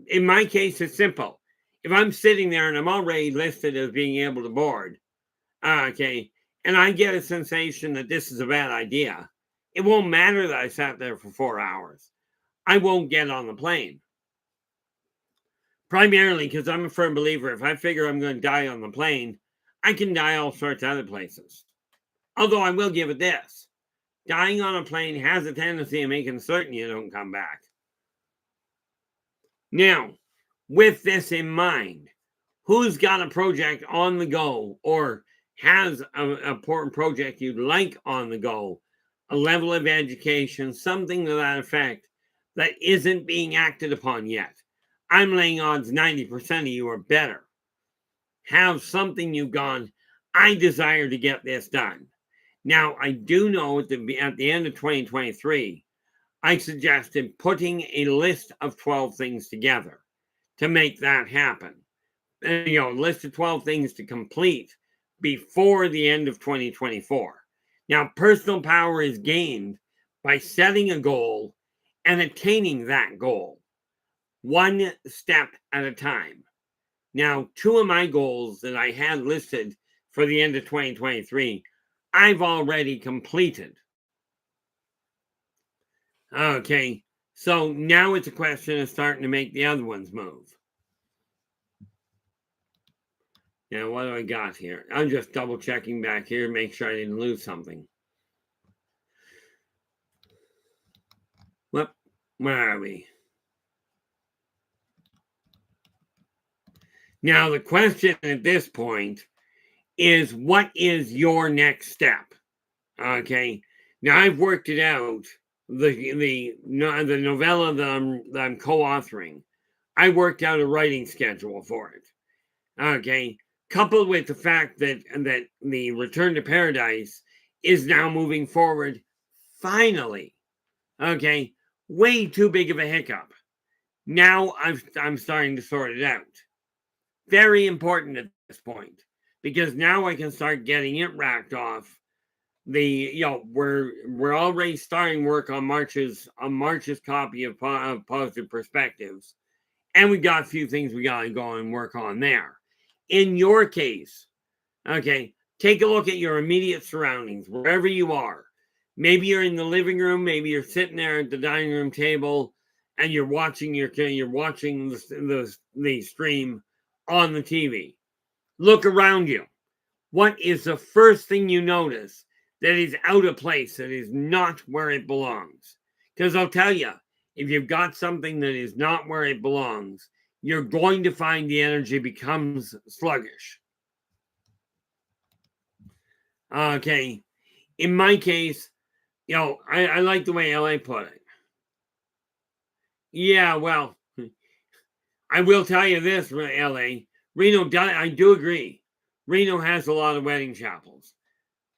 In my case, it's simple. If I'm sitting there and I'm already listed as being able to board, okay, and I get a sensation that this is a bad idea, it won't matter that I sat there for 4 hours. I won't get on the plane. Primarily because I'm a firm believer, if I figure I'm going to die on the plane, I can die all sorts of other places. Although I will give it this. Dying on a plane has a tendency of making certain you don't come back. Now, with this in mind, who's got a project on the go or has an important project you'd like on the go, a level of education, something to that effect that isn't being acted upon yet? I'm laying odds 90% of you are better. Have something you've gone, I desire to get this done. Now, I do know at the end of 2023, I suggested putting a list of 12 things together to make that happen. And, a list of 12 things to complete before the end of 2024. Now, personal power is gained by setting a goal and attaining that goal, one step at a time. Now, 2 of my goals that I had listed for the end of 2023, I've already completed. Okay, so now it's a question of starting to make the other ones move. Now, what do I got here? I'm just double checking back here, make sure I didn't lose something. Whoop, where are we? Now, the question at this point is, what is your next step? Okay, now I've worked it out. The novella that I'm co-authoring, I worked out a writing schedule for it. Okay, coupled with the fact that the Return to Paradise is now moving forward, finally. Okay, way too big of a hiccup. Now I'm starting to sort it out. Very important at this point because now I can start getting it racked off. We're already starting work on March's copy of Positive Perspectives, and we got a few things we got to go and work on there. In your case, okay, take a look at your immediate surroundings, wherever you are. Maybe you're in the living room, maybe you're sitting there at the dining room table, and you're watching the stream on the TV. Look around you. What is the first thing you notice that is out of place, that is not where it belongs? Because I'll tell you, if you've got something that is not where it belongs, you're going to find the energy becomes sluggish. Okay. In my case, I like the way LA put it. Yeah, well, I will tell you this, LA. Reno, I do agree. Reno has a lot of wedding chapels.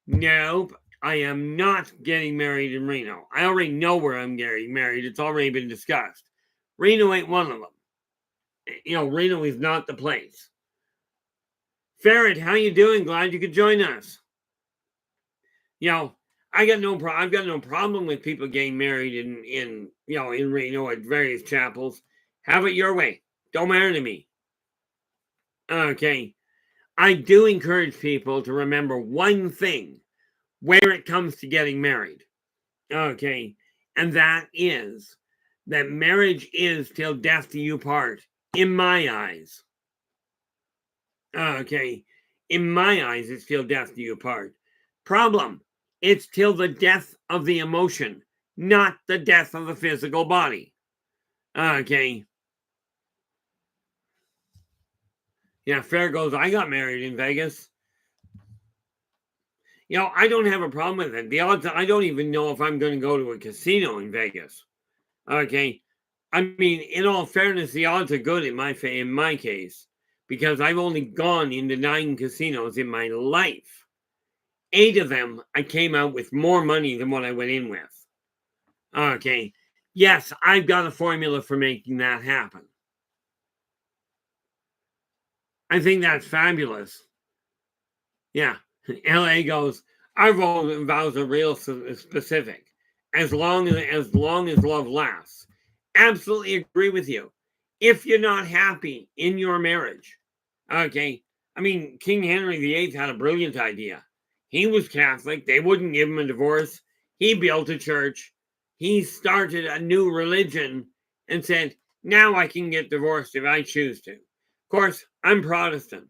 Nope, I am not getting married in Reno. I already know where I'm getting married. It's already been discussed. Reno ain't one of them. Reno is not the place. Ferret, how you doing? Glad you could join us. I've got no problem with people getting married in Reno at various chapels. Have it your way. Don't matter to me. Okay. I do encourage people to remember one thing where it comes to getting married. Okay. And that is that marriage is till death do you part, in my eyes. Okay. In my eyes, it's till death do you part. Problem, it's till the death of the emotion, not the death of the physical body. Okay. Yeah, fair goes. I got married in Vegas. I don't have a problem with it. The odds, I don't even know if I'm going to go to a casino in Vegas. Okay. I mean, in all fairness, the odds are good in my case because I've only gone into 9 casinos in my life. 8 of them, I came out with more money than what I went in with. Okay. Yes, I've got a formula for making that happen. I think that's fabulous. Yeah. LA goes, our vows are real specific. As long as love lasts. Absolutely agree with you. If you're not happy in your marriage, okay. I mean, King Henry VIII had a brilliant idea. He was Catholic. They wouldn't give him a divorce. He built a church. He started a new religion and said, now I can get divorced if I choose to. Of course, I'm Protestant.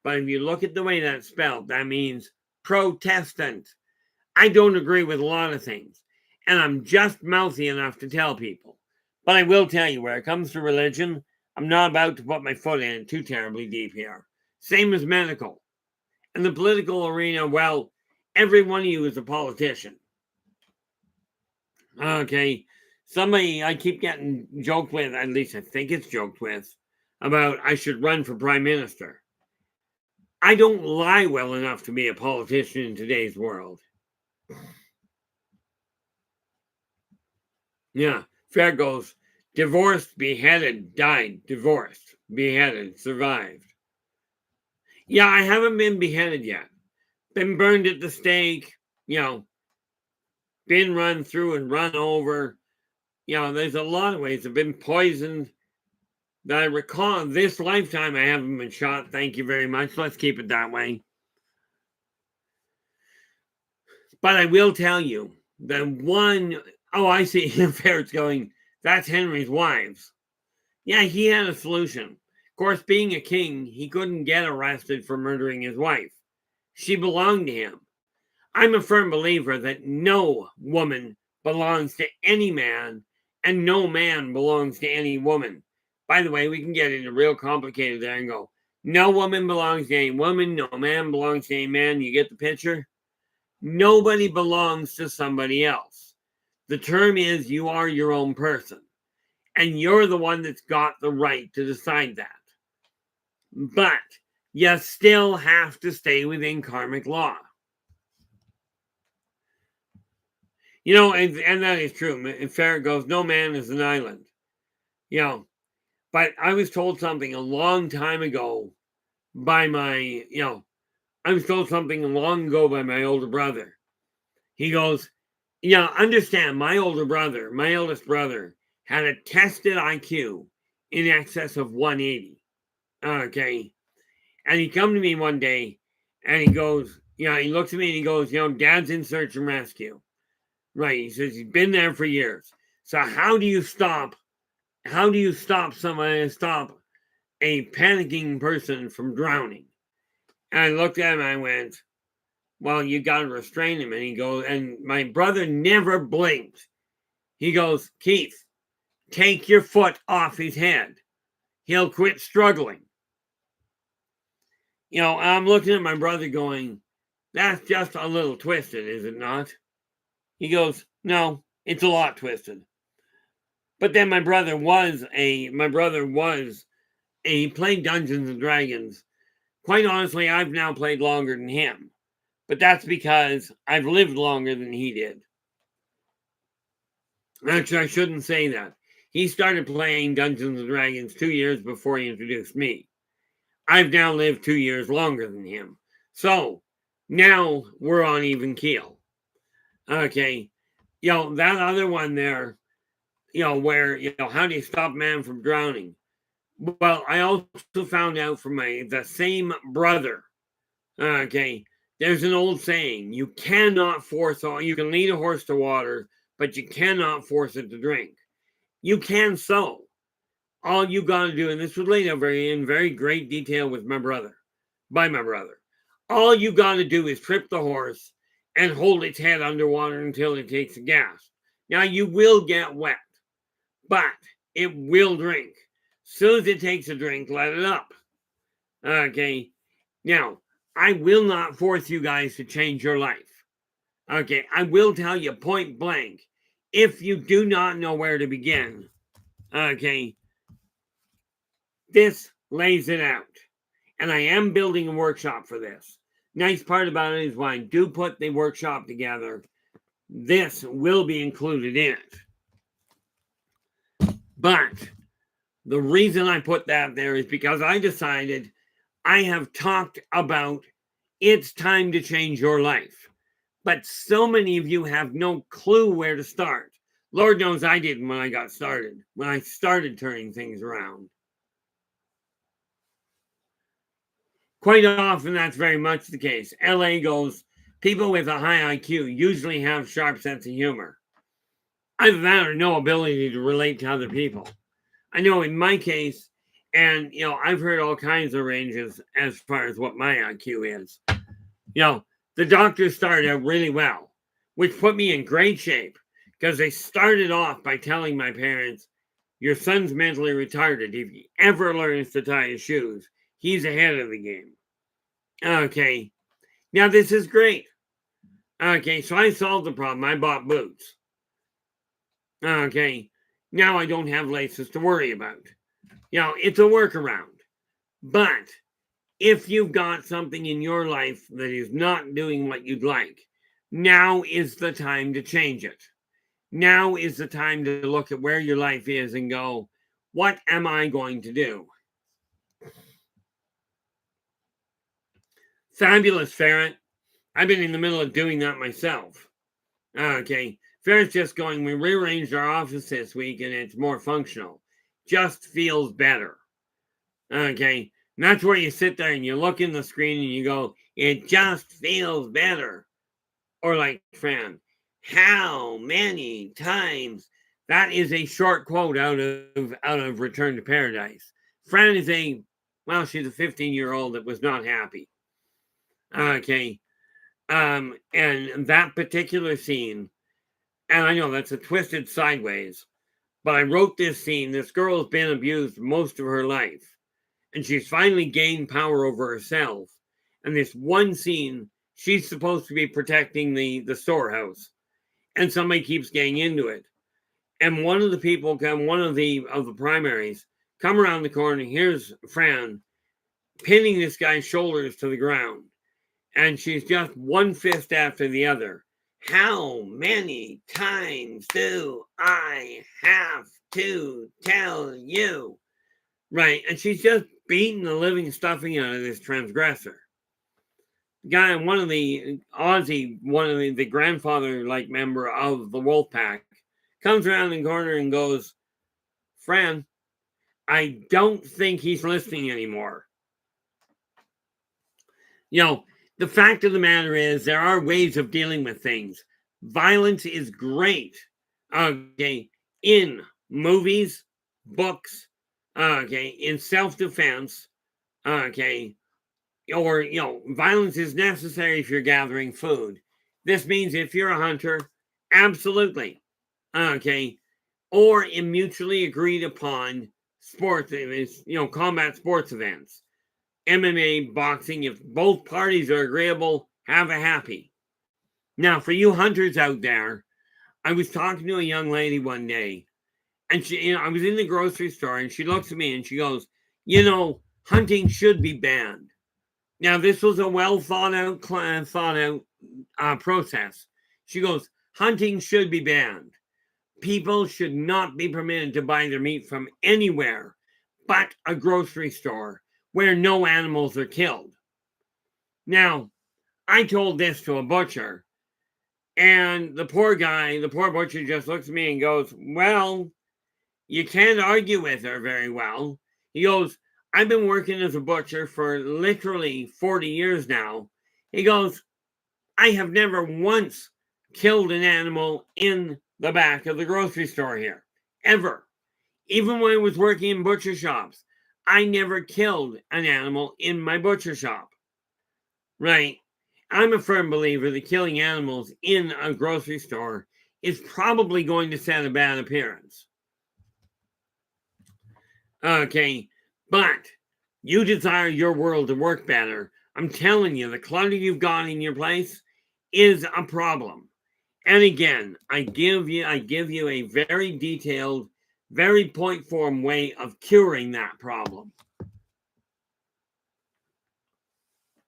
But if you look at the way that's spelled, that means Protestant. I don't agree with a lot of things. And I'm just mouthy enough to tell people. But I will tell you, where it comes to religion, I'm not about to put my foot in it too terribly deep here. Same as medical. In the political arena, well, every one of you is a politician. Okay. Somebody I keep getting joked with, at least I think it's joked with, about I should run for prime minister. I don't lie well enough to be a politician in today's world. Yeah, fair goes. Divorced, beheaded, died. Divorced, beheaded, survived. Yeah, I haven't been beheaded yet. Been burned at the stake, been run through and run over. There's a lot of ways. I've been poisoned. That I recall this lifetime, I haven't been shot. Thank you very much. Let's keep it that way. But I will tell you that one, oh, I see Ferret's going, that's Henry's wives. Yeah, he had a solution. Of course, being a king, he couldn't get arrested for murdering his wife. She belonged to him. I'm a firm believer that no woman belongs to any man, and no man belongs to any woman. By the way, we can get into real complicated there and go, no woman belongs to any woman, no man belongs to any man. You get the picture? Nobody belongs to somebody else. The term is you are your own person. And you're the one that's got the right to decide that. But you still have to stay within karmic law. And that is true. And Farrah goes, no man is an island. But I was told something a long time ago by my, I was told something long ago by my older brother. He goes, understand, my older brother, my eldest brother, had a tested IQ in excess of 180. Okay. And he come to me one day and he goes, he looks at me and he goes, Dad's in search and rescue. Right. He says he's been there for years. So how do you stop a panicking person from drowning? And I looked at him and I went, well, you got to restrain him. And he goes, and my brother never blinked. He goes, Keith, take your foot off his head. He'll quit struggling. I'm looking at my brother going, that's just a little twisted, is it not? He goes, no, it's a lot twisted. But then he played Dungeons and Dragons. Quite honestly, I've now played longer than him. But that's because I've lived longer than he did. Actually, I shouldn't say that. He started playing Dungeons and Dragons 2 years before he introduced me. I've now lived 2 years longer than him. So, now we're on even keel. Okay. That other one there, where, how do you stop man from drowning? Well, I also found out from the same brother. Okay. There's an old saying, you cannot you can lead a horse to water, but you cannot force it to drink. You can so. All you got to do, and this was laid out in very great detail by my brother. All you got to do is trip the horse and hold its head underwater until it takes a gas. Now, you will get wet, but it will drink. As soon as it takes a drink, let it up. Okay. Now, I will not force you guys to change your life. Okay. I will tell you point blank, if you do not know where to begin, okay, this lays it out. And I am building a workshop for this. Nice part about it is when I do put the workshop together, this will be included in it. But the reason I put that there is because I decided I have talked about it's time to change your life. But so many of you have no clue where to start. Lord knows I didn't when I started turning things around. Quite often, that's very much the case. LA goes, people with a high IQ usually have sharp sense of humor. Either that or no ability to relate to other people. I know in my case, and I've heard all kinds of ranges as far as what my IQ is. The doctors started out really well, which put me in great shape because they started off by telling my parents, your son's mentally retarded. If he ever learns to tie his shoes, he's ahead of the game. Okay. Now, this is great. Okay, so I solved the problem. I bought boots. Okay. Now I don't have laces to worry about. It's a workaround. But if you've got something in your life that is not doing what you'd like, now is the time to change it. Now is the time to look at where your life is and go, what am I going to do? Fabulous, Ferret. I've been in the middle of doing that myself. Okay. Ferret's just going, we rearranged our office this week and it's more functional. Just feels better. Okay. And that's where you sit there and you look in the screen and you go, it just feels better. Or like Fran, how many times? That is a short quote out of Return to Paradise. Fran is she's a 15-year-old that was not happy. Okay. And that particular scene, and I know that's a twisted sideways, but I wrote this scene. This girl has been abused most of her life, and she's finally gained power over herself. And this one scene, she's supposed to be protecting the storehouse, and somebody keeps getting into it. And one of the people one of the primaries come around the corner. Here's Fran pinning this guy's shoulders to the ground. And she's just one fist after the other. How many times do I have to tell you? Right. And she's just beating the living stuffing out of this transgressor. Guy, one of the grandfather-like member of the wolf pack, comes around the corner and goes, Fran, I don't think he's listening anymore. The fact of the matter is there are ways of dealing with things. Violence is great, okay, in movies, books, okay, in self-defense, okay, or, violence is necessary if you're gathering food. This means if you're a hunter, absolutely, okay, or in mutually agreed upon sports events, combat sports events. MMA, boxing, if both parties are agreeable, have a happy. Now, for you hunters out there, I was talking to a young lady one day, and I was in the grocery store, and she looks at me and she goes, hunting should be banned. Now, this was a well thought out process. She goes, hunting should be banned. People should not be permitted to buy their meat from anywhere but a grocery store where no animals are killed. Now, I told this to a butcher, And the poor butcher just looks at me and goes, well, you can't argue with her very well. He goes, I've been working as a butcher for literally 40 years now. He goes, I have never once killed an animal in the back of the grocery store here, ever. Even when I was working in butcher shops, I never killed an animal in my butcher shop. Right? I'm a firm believer that killing animals in a grocery store is probably going to set a bad appearance. Okay, but you desire your world to work better. I'm telling you, the clutter you've got in your place is a problem. And again, I give you a very detailed, very point form way of curing that problem.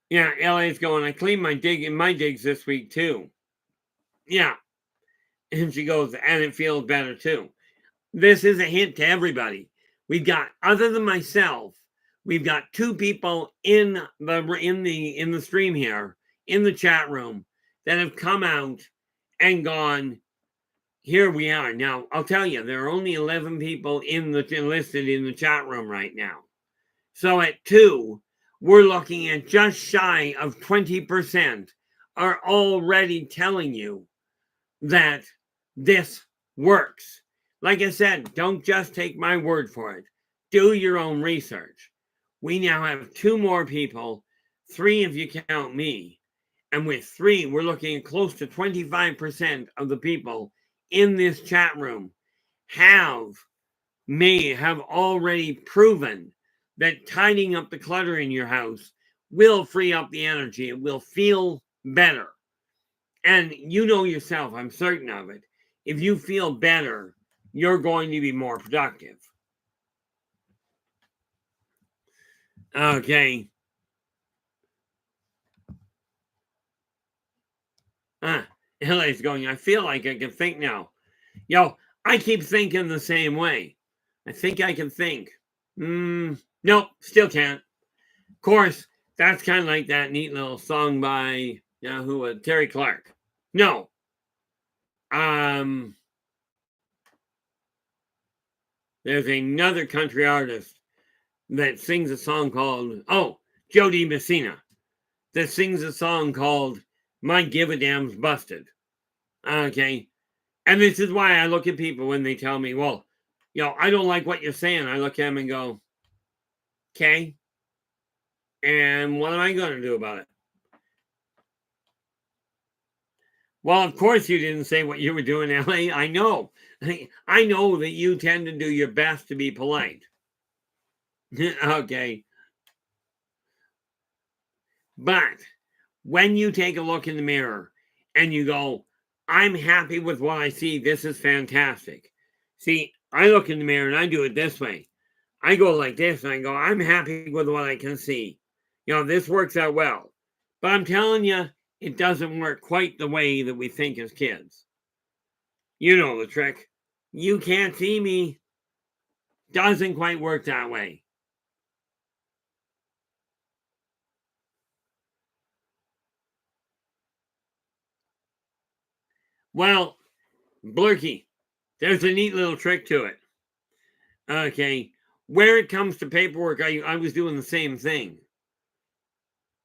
Yeah, LA's going, I cleaned my digs this week too. Yeah. And she goes, and it feels better too. This is a hint to everybody. We've got, other than myself, we've got 2 people in the stream here, in the chat room, that have come out and gone, here we are. Now, I'll tell you, there are only 11 people listed in the chat room right now. So at 2, we're looking at just shy of 20% are already telling you that this works. Like I said, don't just take my word for it. Do your own research. We now have 2 more people, 3 if you count me. And with 3, we're looking at close to 25% of the people in this chat room have already proven that tidying up the clutter in your house will free up the energy. It will feel better. And you know yourself, I'm certain of it. If you feel better, you're going to be more productive. Okay. LA's going, I feel like I can think now. Yo, I keep thinking the same way. I think I can think. Nope, still can't. Of course, that's kind of like that neat little song by, Terry Clark. No. There's another country artist that sings a song called, Jody Messina, that sings a song called My Give a Damn's Busted. Okay. And this is why I look at people when they tell me, well, I don't like what you're saying. I look at them and go, okay. And what am I going to do about it? Well, of course you didn't say what you were doing, LA. I know. I know that you tend to do your best to be polite. Okay. But when you take a look in the mirror and you go, I'm happy with what I see. This is fantastic. See, I look in the mirror and I do it this way. I go like this and I go, I'm happy with what I can see. This works out well. But I'm telling you, it doesn't work quite the way that we think as kids. You know the trick. You can't see me. Doesn't quite work that way. Well, Blurky, there's a neat little trick to it. Okay. Where it comes to paperwork, I was doing the same thing.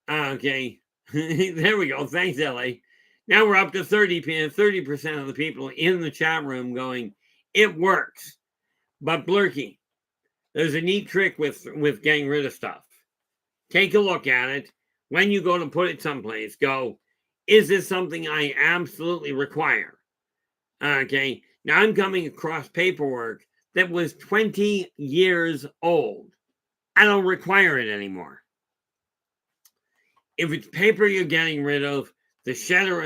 Okay. There we go. Thanks, LA. Now we're up to 30% of the people in the chat room going, it works. But Blurky, there's a neat trick with getting rid of stuff. Take a look at it. When you go to put it someplace, go, is this something I absolutely require? Okay. Now I'm coming across paperwork that was 20 years old. I don't require it anymore. If it's paper you're getting rid of, the shedder,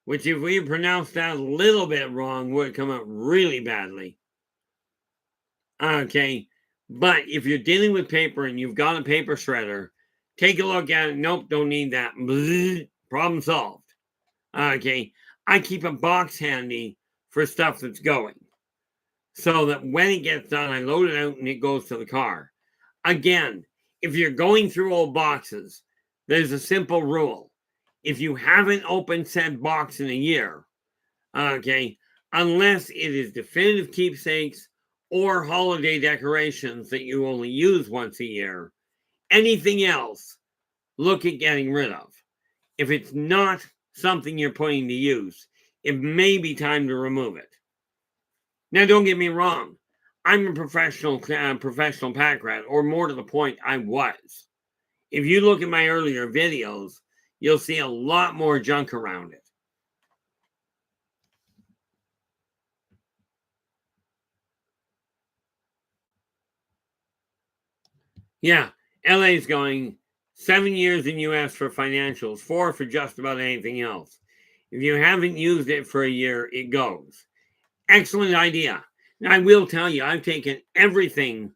which if we pronounced that a little bit wrong, would come out really badly. Okay, but if you're dealing with paper and you've got a paper shredder, take a look at it. Nope, don't need that. Problem solved. Okay, I keep a box handy for stuff that's going, so that when it gets done, I load it out and it goes to the car. Again, if you're going through old boxes, there's a simple rule. if you haven't opened said box in a year, okay, unless it is definitive keepsakes or holiday decorations that you only use once a year, anything else, look at getting rid of. If it's not something you're putting to use, it may be time to remove it. Now, don't get me wrong. I'm a professional pack rat, or more to the point, I was. If you look at my earlier videos, you'll see a lot more junk around it. Yeah, LA's going 7 years in US for financials, 4 for just about anything else. If you haven't used it for a year, it goes. Excellent idea. Now, I will tell you, I've taken everything,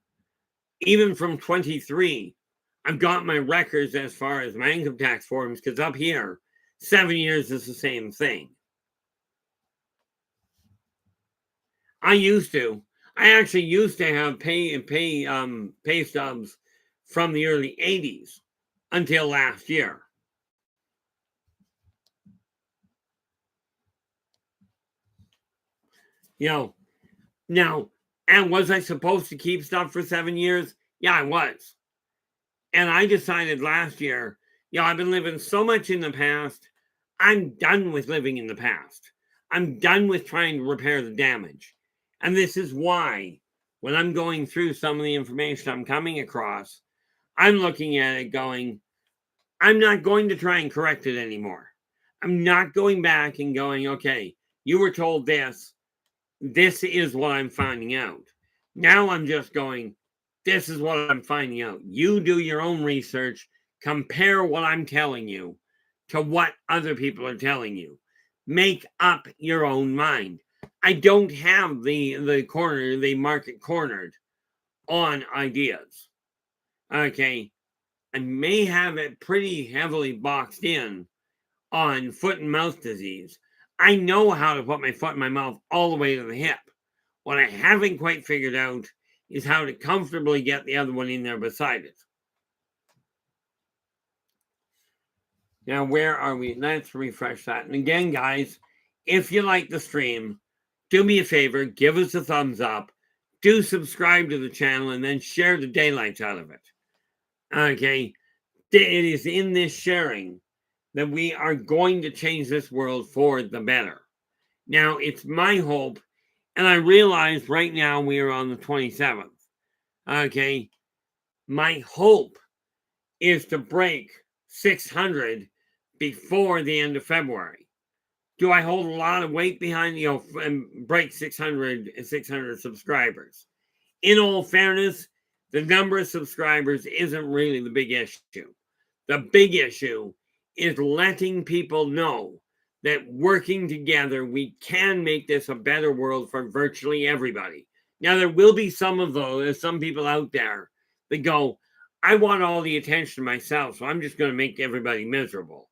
even from 23. I've got my records as far as my income tax forms, because up here, 7 years is the same thing. I actually used to have pay stubs from the early 80s until last year. You know, now, and was I supposed to keep stuff for 7 years? Yeah, I was. And I decided last year, I've been living so much in the past. I'm done with living in the past. I'm done with trying to repair the damage. And this is why, when I'm going through some of the information I'm coming across, I'm looking at it going, I'm not going to try and correct it anymore. I'm not going back and going, okay, you were told this. This is what I'm finding out. Now I'm just going, this is what I'm finding out. You do your own research, compare what I'm telling you to what other people are telling you. Make up your own mind. I don't have the market cornered on ideas. Okay. I may have it pretty heavily boxed in on foot and mouth disease. I know how to put my foot in my mouth all the way to the hip. What I haven't quite figured out is how to comfortably get the other one in there beside it. Now, where are we? Let's refresh that. And again, guys, if you like the stream, do me a favor, give us a thumbs up, do subscribe to the channel, and then share the daylights out of it. Okay? It is in this sharing that we are going to change this world for the better. Now, it's my hope, and I realize right now we are on the 27th. Okay? My hope is to break 600 before the end of February. Do I hold a lot of weight behind, and break 600 subscribers? In all fairness, the number of subscribers isn't really the big issue. The big issue is letting people know that working together, we can make this a better world for virtually everybody. Now, there will be some people out there that go, I want all the attention myself, so I'm just going to make everybody miserable.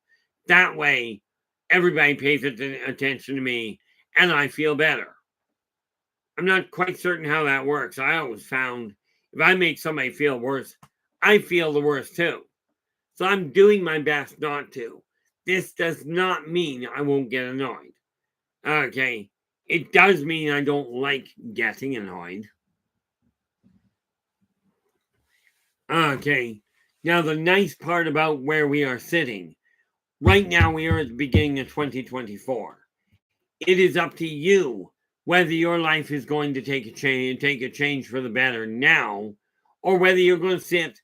That way, everybody pays attention to me, and I feel better. I'm not quite certain how that works. I always found if I make somebody feel worse, I feel the worst too. So I'm doing my best not to. This does not mean I won't get annoyed. Okay. It does mean I don't like getting annoyed. Okay. Now, the nice part about where we are sitting, right now we are at the beginning of 2024. It is up to you whether your life is going to take a change for the better now, or whether you're going to sit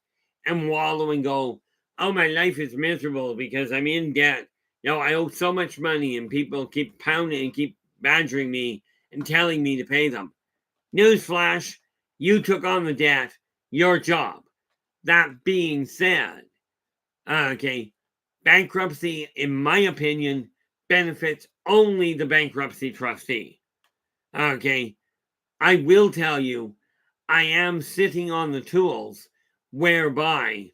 and wallow and go, oh, my life is miserable because I'm in debt. I owe so much money and people keep pounding and keep badgering me and telling me to pay them. Newsflash, you took on the debt, your job. That being said, okay, bankruptcy, in my opinion, benefits only the bankruptcy trustee. Okay, I will tell you, I am sitting on the tools whereby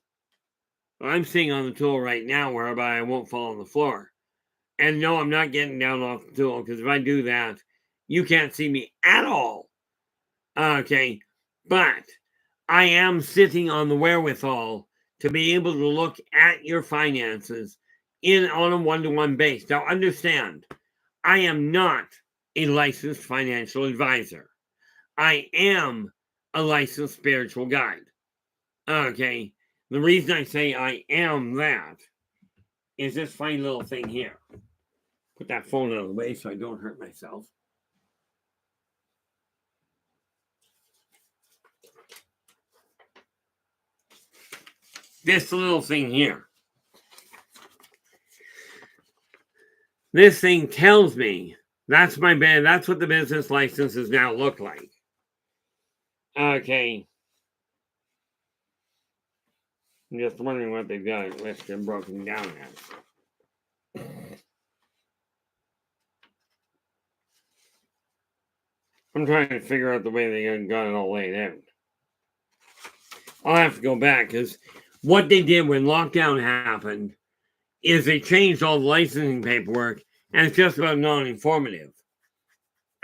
I'm sitting on the tool right now whereby I won't fall on the floor. And no, I'm not getting down off the tool, because if I do that, you can't see me at all. Okay, but I am sitting on the wherewithal to be able to look at your finances on a one-to-one base. Now, understand, I am not a licensed financial advisor. I am a licensed spiritual guide. Okay, the reason I say I am that is this funny little thing here. Put that phone out of the way so I don't hurt myself. This little thing here. This thing tells me that's my bed. That's what the business licenses now look like. Okay. I'm just wondering what they've got it listed and broken down as. I'm trying to figure out the way they got it all laid out. I'll have to go back because what they did when lockdown happened is they changed all the licensing paperwork and it's just about non-informative.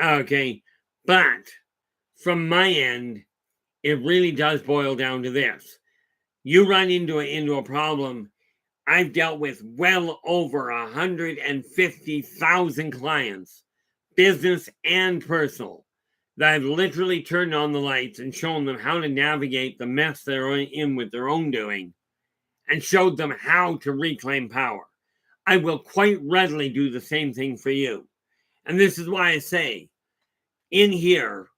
Okay, but from my end, it really does boil down to this. You run into a problem. I've dealt with well over 150,000 clients, business and personal, that I've literally turned on the lights and shown them how to navigate the mess they're in with their own doing and showed them how to reclaim power. I will quite readily do the same thing for you. And this is why I say, in here,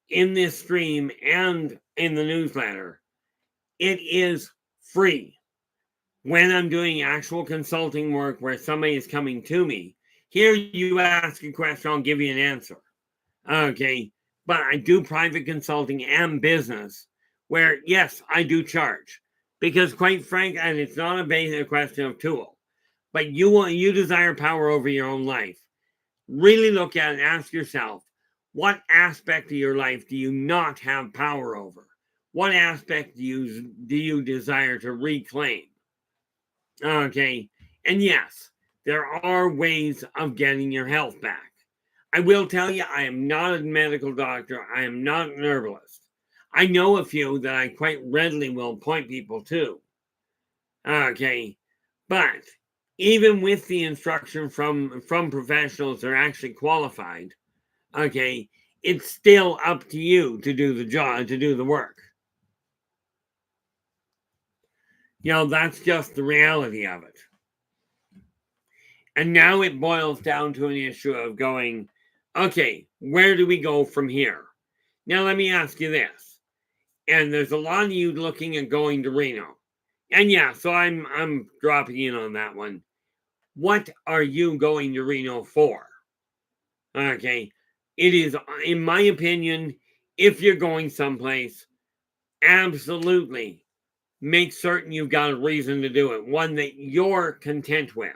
in this stream and in the newsletter, it is free. When I'm doing actual consulting work where somebody is coming to me, here you ask a question, I'll give you an answer. Okay, but I do private consulting and business where, yes, I do charge. Because quite frankly, and it's not a basic question of tool, but you desire power over your own life. Really look at it and ask yourself, what aspect of your life do you not have power over? What aspect do you desire to reclaim? Okay, and yes, there are ways of getting your health back. I will tell you, I am not a medical doctor. I am not an herbalist. I know a few that I quite readily will point people to. Okay, but even with the instruction from professionals that are actually qualified, okay, it's still up to you to do the job, to do the work. You know, that's just the reality of it. And now it boils down to an issue of going, okay, where do we go from here? Now, let me ask you this. And there's a lot of you looking at going to Reno. And yeah, so I'm dropping in on that one. What are you going to Reno for? Okay, it is, in my opinion, if you're going someplace, absolutely make certain you've got a reason to do it, one that you're content with.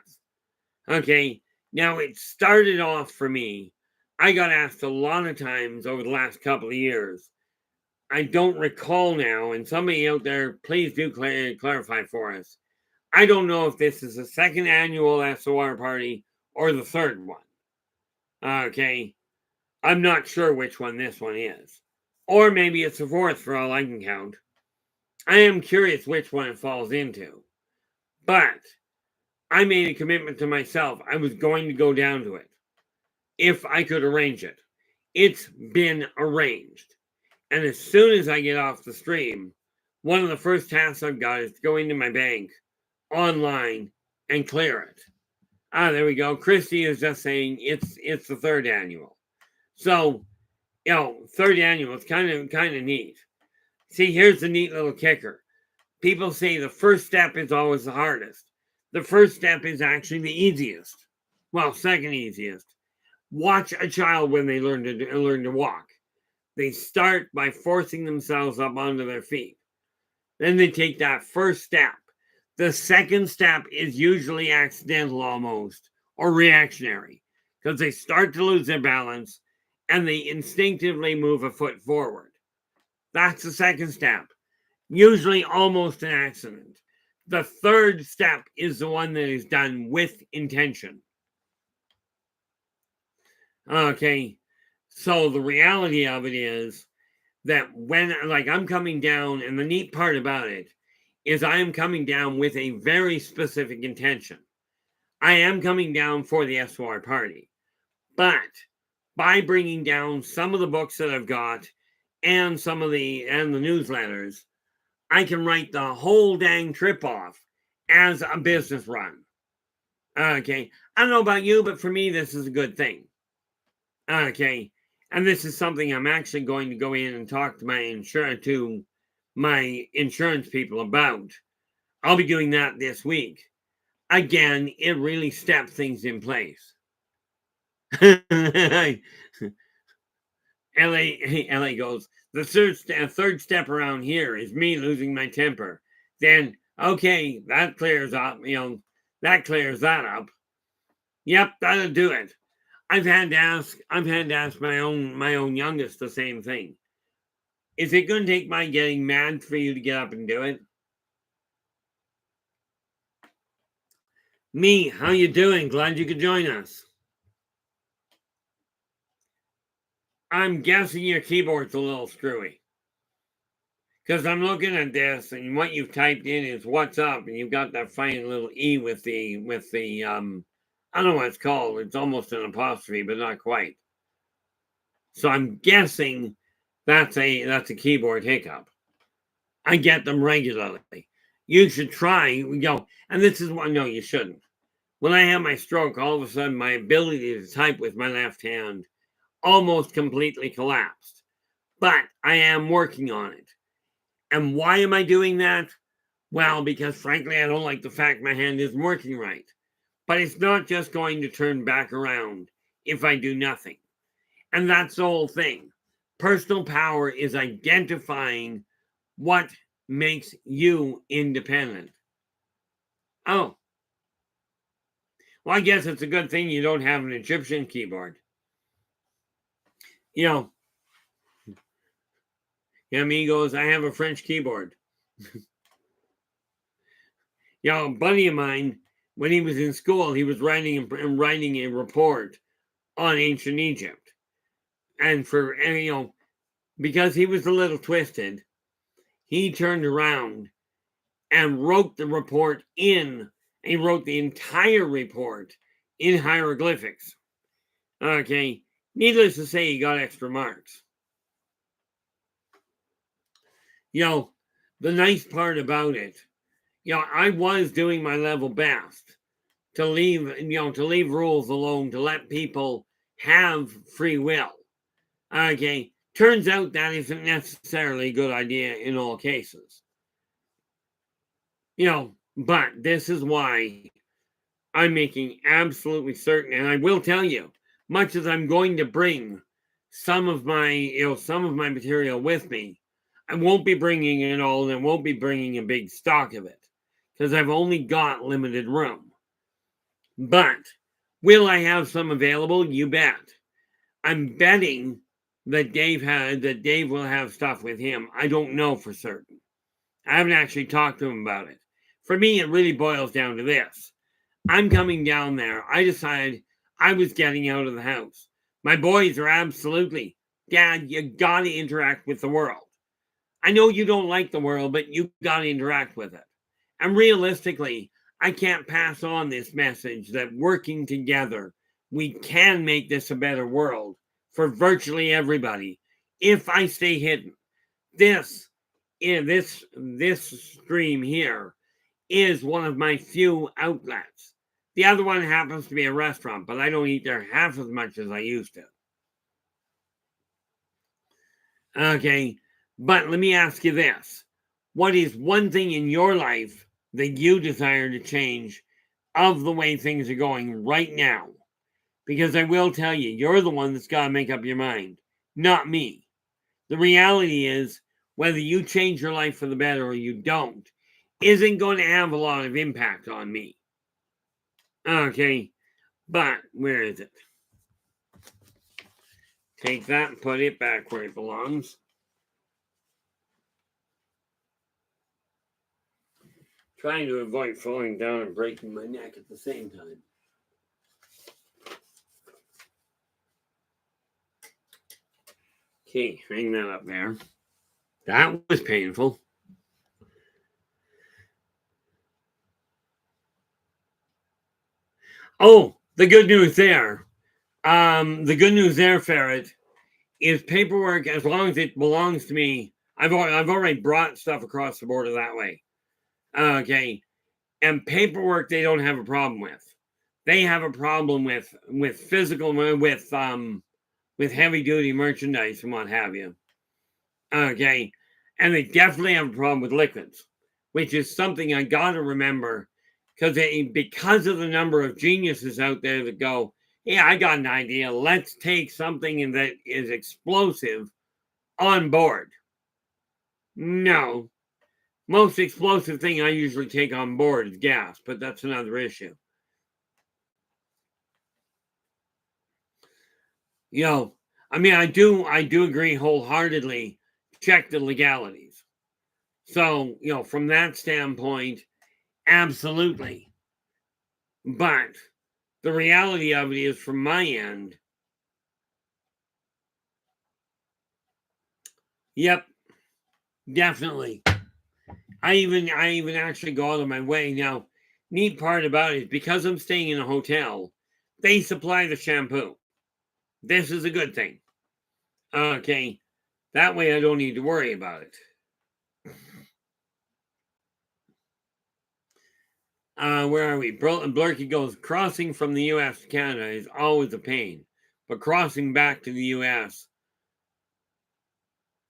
Okay, now it started off for me. I got asked a lot of times over the last couple of years. I don't recall now, and somebody out there, please do clarify for us. I don't know if this is the second annual SOR party or the third one. Okay, I'm not sure which one this one is. Or maybe it's the fourth for all I can count. I am curious which one it falls into. But I made a commitment to myself. I was going to go down to it if I could arrange it. It's been arranged. And as soon as I get off the stream, one of the first tasks I've got is to go into my bank online and clear it. There we go. Christy is just saying it's the third annual. So, you know, third annual is kind of neat. See, here's the neat little kicker. People say the first step is always the hardest. The first step is actually the easiest. Well, second easiest. Watch a child when they learn to walk. They start by forcing themselves up onto their feet. Then they take that first step. The second step is usually accidental almost, or reactionary, because they start to lose their balance and they instinctively move a foot forward. That's the second step, usually almost an accident. The third step is the one that is done with intention. Okay, so the reality of it is that when, like, I'm coming down, and the neat part about it is I am coming down with a very specific intention. I am coming down for the SOR party. But by bringing down some of the books that I've got and some of the newsletters, I can write the whole dang trip off as a business run. Okay. I don't know about you, but for me, this is a good thing. Okay. And this is something I'm actually going to go in and talk to my insurance people about. I'll be doing that this week. Again, it really steps things in place. LA goes, the third step around here is me losing my temper. Then, okay, that clears up, that clears that up. Yep, that'll do it. I've had to ask my own youngest the same thing. Is it going to take my getting mad for you to get up and do it? Me, how you doing? Glad you could join us. I'm guessing your keyboard's a little screwy. Because I'm looking at this, and what you've typed in is "what's up," and you've got that funny little E with the I don't know what it's called. It's almost an apostrophe, but not quite. So I'm guessing that's a keyboard hiccup. I get them regularly. You should try, and this is what, no, you shouldn't. When I had my stroke, all of a sudden my ability to type with my left hand almost completely collapsed. But I am working on it. And why am I doing that? Well, because frankly, I don't like the fact my hand isn't working right. But it's not just going to turn back around if I do nothing. And that's the whole thing. Personal power is identifying what makes you independent. Oh. Well, I guess it's a good thing you don't have an Egyptian keyboard. Amigos, I have a French keyboard. A buddy of mine, when he was in school, he was writing a report on ancient Egypt. And because he was a little twisted, he turned around and wrote the report he wrote the entire report in hieroglyphics. Okay. Needless to say, he got extra marks. The nice part about it, I was doing my level best to leave rules alone, to let people have free will. Okay. Turns out that isn't necessarily a good idea in all cases. But this is why I'm making absolutely certain, and I will tell you, much as I'm going to bring some of my material with me, I won't be bringing it all, and I won't be bringing a big stock of it because I've only got limited room. But will I have some available? You bet. I'm betting that Dave will have stuff with him. I don't know for certain. I haven't actually talked to him about it. For me, it really boils down to this. I'm coming down there. I decided I was getting out of the house. My boys are absolutely, Dad, you gotta interact with the world. I know you don't like the world, but you gotta interact with it. And realistically, I can't pass on this message that working together, we can make this a better world for virtually everybody if I stay hidden. This stream here is one of my few outlets. The other one happens to be a restaurant, but I don't eat there half as much as I used to. Okay, but let me ask you this. What is one thing in your life that you desire to change of the way things are going right now? Because I will tell you, you're the one that's got to make up your mind, not me. The reality is, whether you change your life for the better or you don't, isn't going to have a lot of impact on me. Okay, but where is it? Take that and put it back where it belongs. Trying to avoid falling down and breaking my neck at the same time. Okay, hang that up there. That was painful. Oh, the good news there. The good news there, Ferret, is paperwork, as long as it belongs to me. I've already brought stuff across the border that way. Okay. And paperwork they don't have a problem with. They have a problem with physical, with heavy duty merchandise and what have you. Okay. And they definitely have a problem with liquids, which is something I gotta remember, because of the number of geniuses out there that go, yeah, I got an idea. Let's take something that is explosive on board. No. Most explosive thing I usually take on board is gas, but that's another issue. I mean, I do agree wholeheartedly. Check the legalities. So, from that standpoint, absolutely. But the reality of it is, from my end, yep, definitely. I even actually go out of my way. Now, neat part about it is, because I'm staying in a hotel, they supply the shampoo. This is a good thing. Okay. That way I don't need to worry about it. Where are we? Blurky goes, crossing from the US to Canada is always a pain. But crossing back to the US,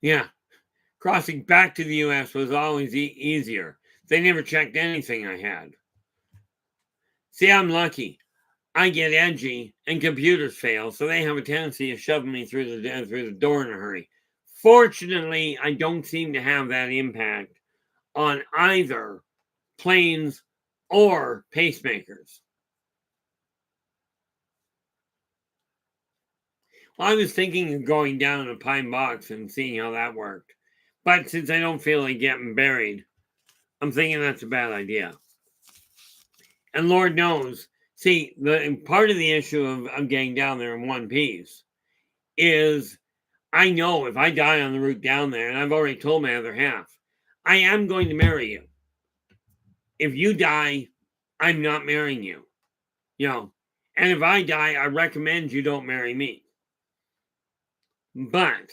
yeah, crossing back to the US was always easier. They never checked anything I had. See, I'm lucky. I get edgy and computers fail, so they have a tendency of shoving me through the door in a hurry. Fortunately, I don't seem to have that impact on either planes or pacemakers. Well, I was thinking of going down a pine box and seeing how that worked. But since I don't feel like getting buried, I'm thinking that's a bad idea. And Lord knows, see, the part of the issue of getting down there in one piece is, I know if I die on the route down there, and I've already told my other half, I am going to marry you. If you die, I'm not marrying you. And if I die, I recommend you don't marry me. But,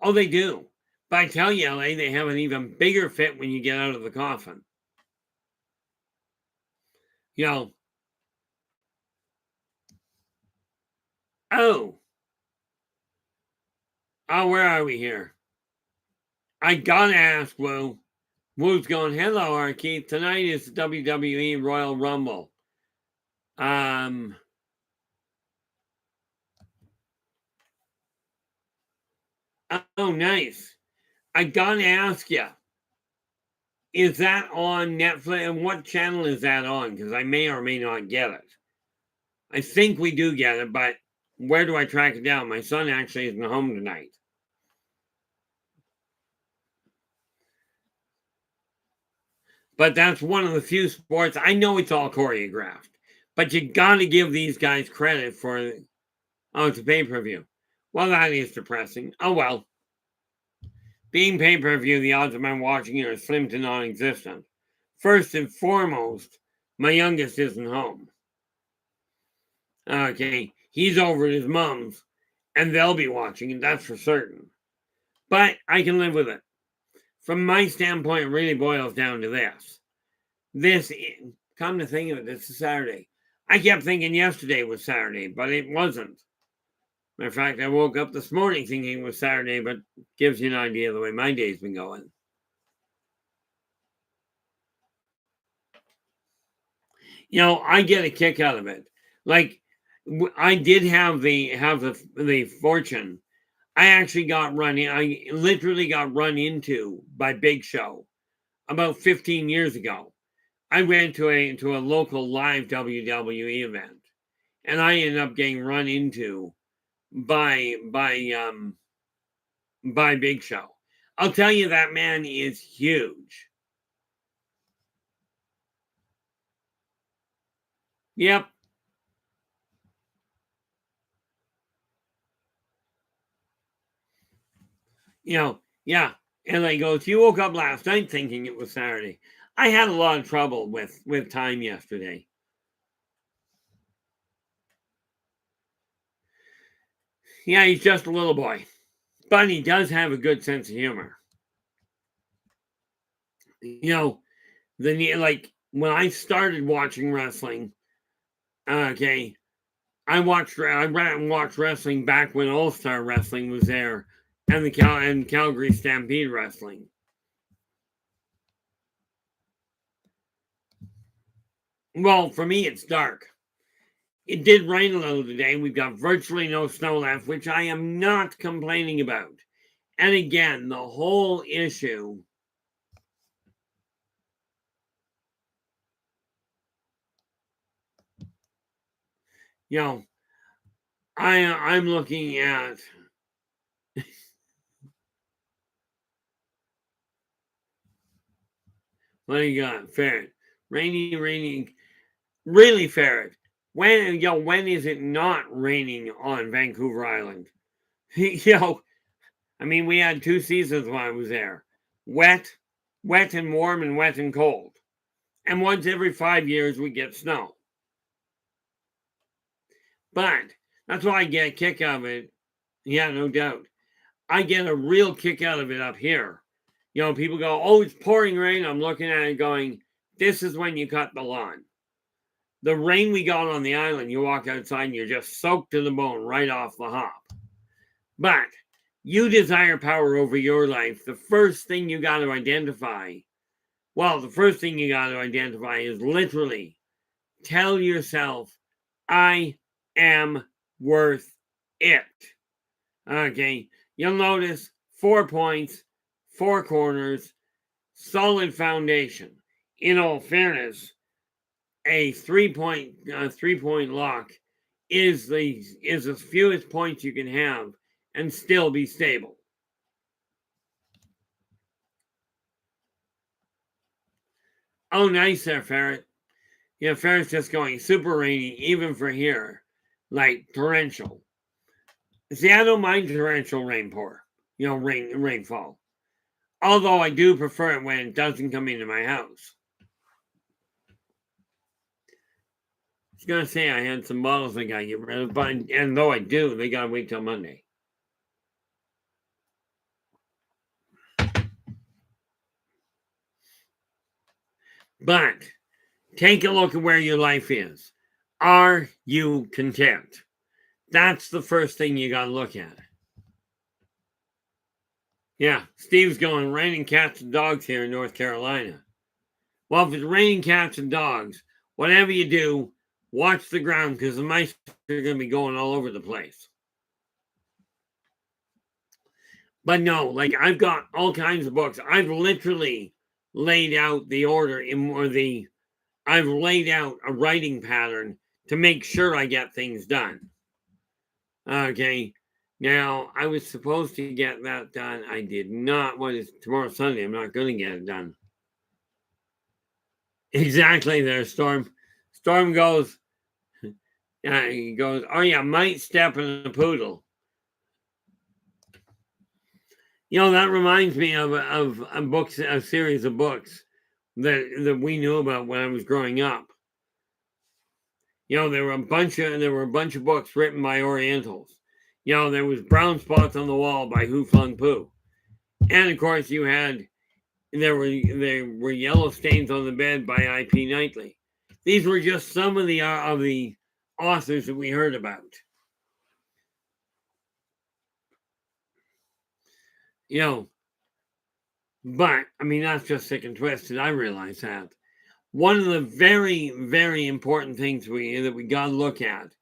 oh, they do. But I tell you, LA, they have an even bigger fit when you get out of the coffin. Oh, where are we here? I gotta ask Woo. Woo's going, hello, Archie. Tonight is WWE Royal Rumble. Oh, nice. I gotta ask you, is that on Netflix? And what channel is that on? Because I may or may not get it. I think we do get it, but where do I track it down? My son actually isn't home tonight. But that's one of the few sports. I know it's all choreographed, but you got to give these guys credit for, it's a pay-per-view. Well, that is depressing. Oh, well. Being pay-per-view, the odds of my watching it are slim to non-existent. First and foremost, my youngest isn't home. Okay, he's over at his mom's, and they'll be watching it, that's for certain. But I can live with it. From my standpoint, it really boils down to this. Come to think of it, this is Saturday. I kept thinking yesterday was Saturday, but it wasn't. Matter of fact, I woke up this morning thinking it was Saturday, but gives you an idea of the way my day's been going. I get a kick out of it. Like, I did have the fortune. I actually I literally got run into by Big Show about 15 years ago. I went to a local live WWE event, and I ended up getting run into by Big Show. I'll tell you, that man is huge. Yep. Yeah. And I goes, you woke up last night thinking it was Saturday. I had a lot of trouble with time yesterday. Yeah, he's just a little boy. But he does have a good sense of humor. You know, like when I started watching wrestling, okay, I watched wrestling back when All Star Wrestling was there, and Calgary Stampede Wrestling. Well, for me, it's dark. It did rain a little today. We've got virtually no snow left, which I am not complaining about. And again, the whole issue. You know, I'm looking at. What do you got? Ferret. Rainy, really ferret. When is it not raining on Vancouver Island? I mean, we had 2 seasons when I was there. Wet and warm, and wet and cold. And once every 5 years we get snow. But that's why I get a kick out of it. Yeah, no doubt. I get a real kick out of it up here. People go, oh, it's pouring rain. I'm looking at it going, this is when you cut the lawn. The rain we got on the island, you walk outside and you're just soaked to the bone right off the hop. But you desire power over your life. The first thing you got to identify, is literally tell yourself, I am worth it. Okay, you'll notice 4 points, 4 corners, solid foundation. In all fairness, a 3-point lock is the fewest points you can have and still be stable. Oh, nice there, Ferret. Yeah, Ferret's just going super rainy, even for here, like torrential. See, I don't mind torrential rainfall. Although I do prefer it when it doesn't come into my house. I was gonna say I had some bottles I gotta get rid of, but and though I do, they gotta wait till Monday. But take a look at where your life is. Are you content? That's the first thing you gotta look at. Yeah, Steve's going, raining cats and dogs here in North Carolina. Well, if it's raining cats and dogs, whatever you do, watch the ground because the mice are going to be going all over the place. But no, like I've got all kinds of books. I've literally laid out the order I've laid out a writing pattern to make sure I get things done. Okay. Now, I was supposed to get that done. I did not. What is tomorrow Sunday? I'm not going to get it done. Exactly there, Storm. Storm goes, he goes, oh yeah, might step in a poodle. That reminds me of a series of books that we knew about when I was growing up. There were a bunch of books written by Orientals. There was Brown Spots on the Wall by Hu Fung Pu. And of course there were Yellow Stains on the Bed by I.P. Knightley. These were just some of the authors that we heard about. But I mean that's just sick and twisted. I realize that. One of the very, very important things that we gotta look at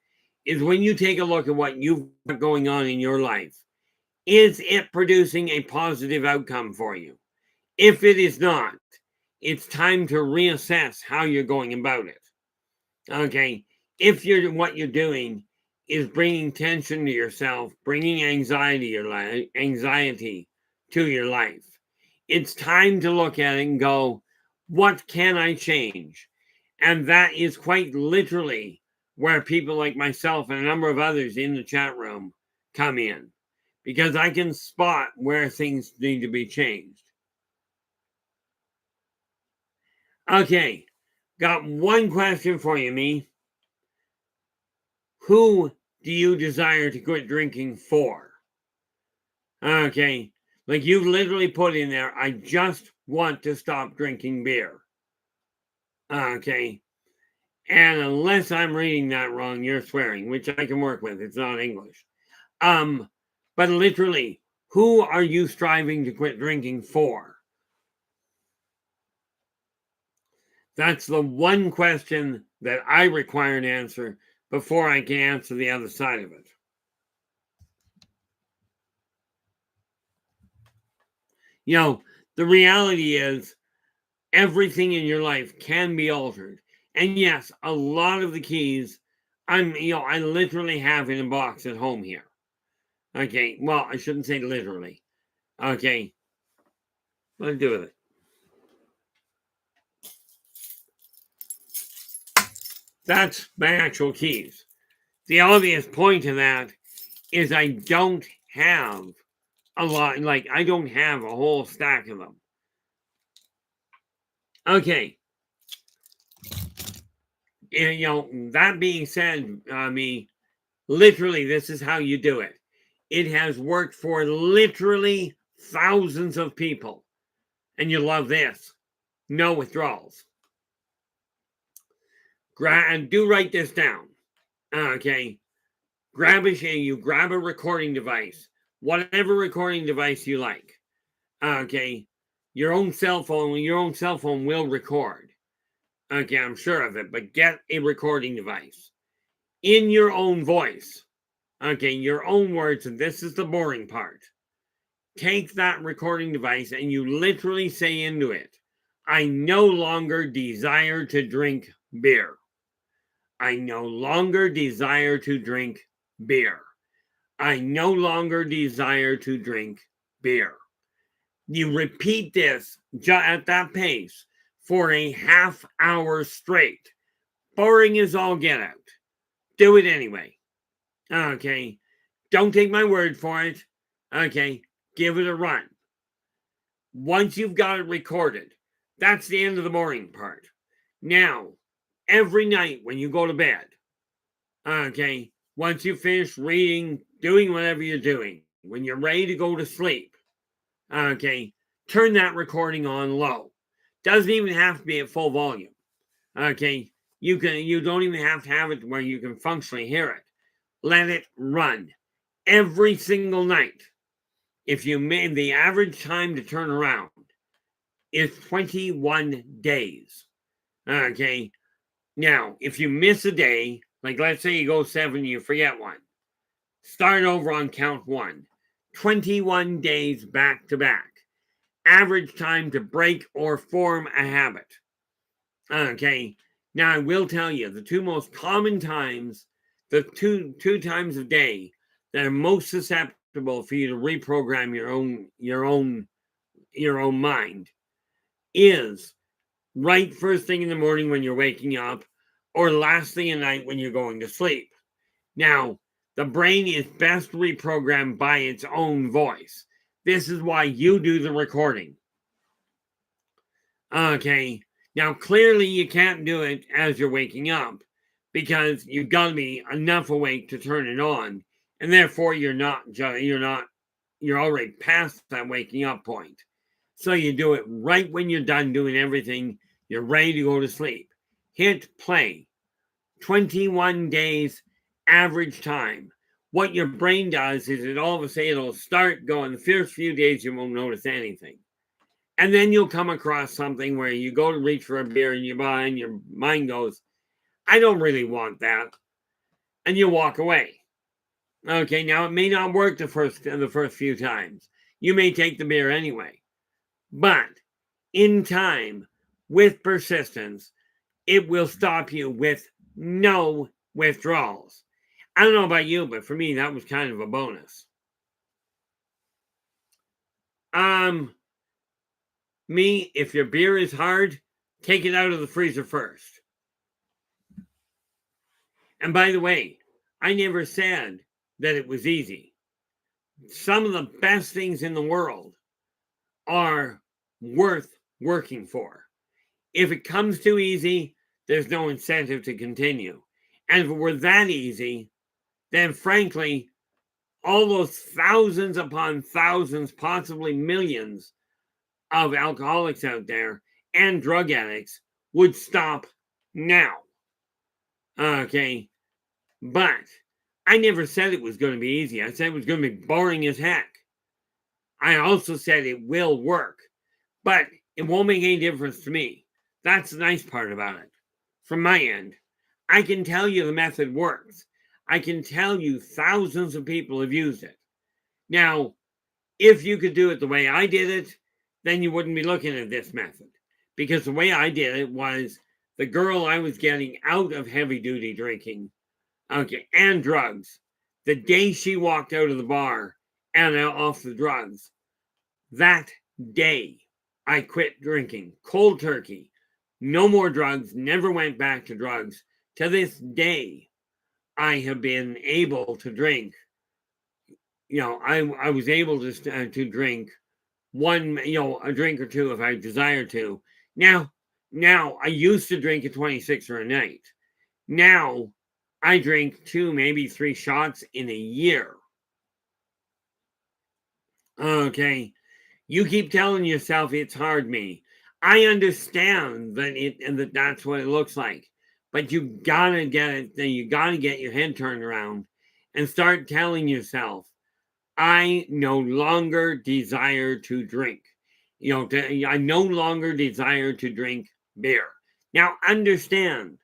is when you take a look at what you've got going on in your life, is it producing a positive outcome for you? If it is not, it's time to reassess how you're going about it. Okay, if what you're doing is bringing tension to yourself, bringing anxiety to your life, it's time to look at it and go, what can I change? And that is quite literally where people like myself and a number of others in the chat room come in, because I can spot where things need to be changed. Okay, got one question for you, me. Who do you desire to quit drinking for? Okay, like you've literally put in there, I just want to stop drinking beer. Okay, and unless I'm reading that wrong, you're swearing, which I can work with. It's not English. But literally, who are you striving to quit drinking for? That's the one question that I require an answer before I can answer the other side of it. You know, the reality is everything in your life can be altered. And yes, a lot of the keys I literally have in a box at home here. Okay, well, I shouldn't say literally. Okay, let's do with it. That's my actual keys. The obvious point of that is I don't have a lot, like I don't have a whole stack of them. Okay. And, that being said, literally, this is how you do it. It has worked for literally thousands of people. And you love this. No withdrawals. And do write this down. Okay. You grab a recording device. Whatever recording device you like. Okay. Your own cell phone will record. Okay, I'm sure of it, but get a recording device. In your own voice. Okay, your own words, and this is the boring part. Take that recording device and you literally say into it, I no longer desire to drink beer. I no longer desire to drink beer. I no longer desire to drink beer. You repeat this at that pace for a half hour straight. Boring as all get out. Do it anyway. Okay. Don't take my word for it. Okay. Give it a run. Once you've got it recorded, that's the end of the boring part. Now, every night when you go to bed, okay, once you finish reading, doing whatever you're doing, when you're ready to go to sleep, okay, turn that recording on low. Doesn't even have to be at full volume. Okay, you don't even have to have it where you can functionally hear it. Let it run every single night. If you made the average time to turn around is 21 days. Okay. Now, if you miss a day, like let's say you go 7, you forget one. Start over on count 1. 21 days back to back. Average time to break or form a habit. Okay. Now, I will tell you the two most common times, the two times a day that are most susceptible for you to reprogram your own mind is right first thing in the morning when you're waking up or last thing at night when you're going to sleep. Now, the brain is best reprogrammed by its own voice. This is why you do the recording. Okay. Now, clearly you can't do it as you're waking up because you've got to be enough awake to turn it on. And therefore you're already past that waking up point. So you do it right when you're done doing everything. You're ready to go to sleep. Hit play. 21 days average time. What your brain does is it'll start going. The first few days you won't notice anything. And then you'll come across something where you go to reach for a beer and you buy and your mind goes, I don't really want that. And you walk away. Okay, now it may not work the first few times. You may take the beer anyway. But in time, with persistence, it will stop you with no withdrawals. I don't know about you, but for me, that was kind of a bonus. If your beer is hard, take it out of the freezer first. And by the way, I never said that it was easy. Some of the best things in the world are worth working for. If it comes too easy, there's no incentive to continue. And if it were that easy, then frankly, all those thousands upon thousands, possibly millions of alcoholics out there and drug addicts would stop now. Okay. But I never said it was going to be easy. I said it was going to be boring as heck. I also said it will work, but it won't make any difference to me. That's the nice part about it. From my end, I can tell you the method works. I can tell you thousands of people have used it. Now, if you could do it the way I did it, then you wouldn't be looking at this method. Because the way I did it was the girl I was getting out of heavy duty drinking, okay, and drugs, the day she walked out of the bar and off the drugs, that day I quit drinking, cold turkey, no more drugs, never went back to drugs. To this day, I have been able to drink. I was able to drink one, a drink or two if I desired to. Now I used to drink a 26er a night. Now I drink 2, maybe 3 shots in a year. Okay. You keep telling yourself it's hard, me. I understand that that's what it looks like. But you gotta get it. You gotta get your head turned around and start telling yourself, I no longer desire to drink. I no longer desire to drink beer. Now, understand,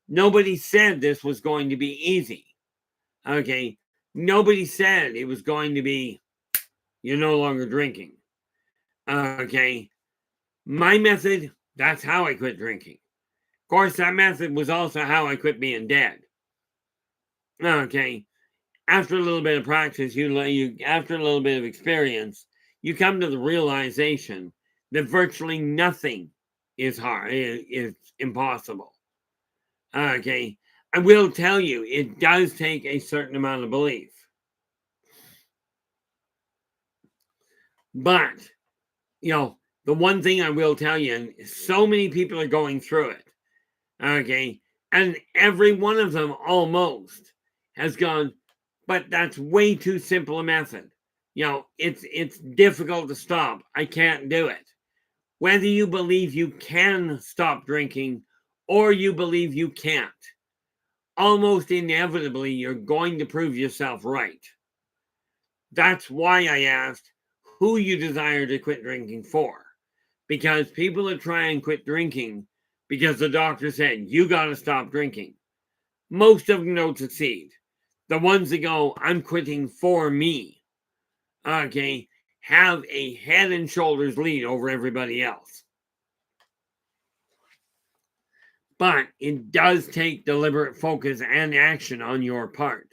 nobody said this was going to be easy. Okay? Nobody said it was going to be, you're no longer drinking. Okay? My method, that's how I quit drinking. Of course, that method was also how I quit being dead. Okay? After a little bit of practice, after a little bit of experience, you come to the realization that virtually nothing is hard, is impossible. Okay, I will tell you, it does take a certain amount of belief. But, the one thing I will tell you, and so many people are going through it, okay, and every one of them almost has gone, but that's way too simple a method. It's difficult to stop. I can't do it. Whether you believe you can stop drinking or you believe you can't, almost inevitably you're going to prove yourself right. That's why I asked who you desire to quit drinking for. Because people that try and quit drinking because the doctor said, you got to stop drinking, most of them don't succeed. The ones that go, I'm quitting for me, okay, have a head and shoulders lead over everybody else. But it does take deliberate focus and action on your part.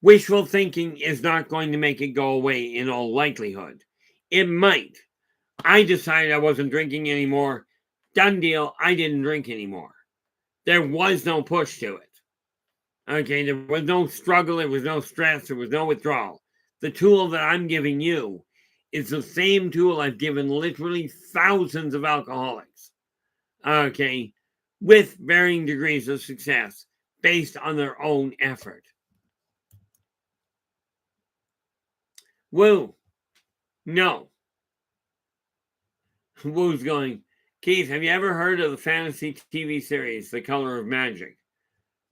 Wishful thinking is not going to make it go away in all likelihood. It might. I decided I wasn't drinking anymore. Done deal. I didn't drink anymore. There was no push to it. Okay, there was no struggle, there was no stress, there was no withdrawal. The tool that I'm giving you is the same tool I've given literally thousands of alcoholics. Okay, with varying degrees of success based on their own effort. Woo. No. Woo's going, Keith, have you ever heard of the fantasy TV series, The Color of Magic?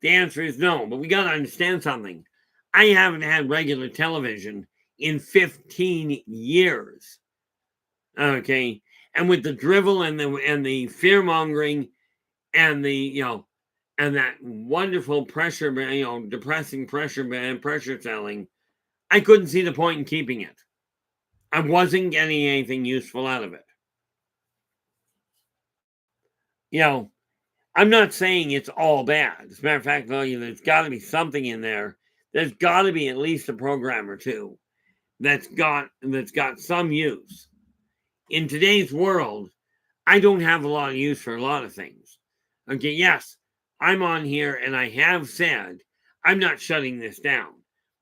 The answer is no, but we got to understand something. I haven't had regular television in 15 years. Okay. And with the drivel and the fear mongering and and that wonderful pressure, depressing pressure selling, I couldn't see the point in keeping it. I wasn't getting anything useful out of it. I'm not saying it's all bad. As a matter of fact, there's got to be something in there. There's got to be at least a program or two that's got some use. In today's world, I don't have a lot of use for a lot of things. Okay, yes, I'm on here and I have said I'm not shutting this down.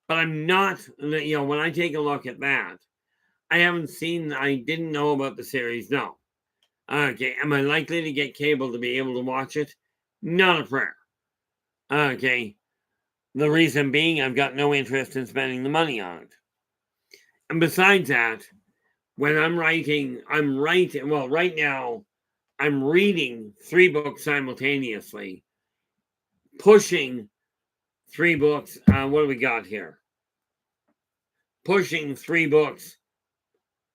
But I'm not, when I take a look at that, I didn't know about the series, no. Okay, am I likely to get cable to be able to watch it? Not a prayer. Okay, The reason being, I've got no interest in spending the money on it. And besides that, when I'm writing, right now, I'm reading 3 books simultaneously, pushing 3 books. What do we got here? Pushing 3 books,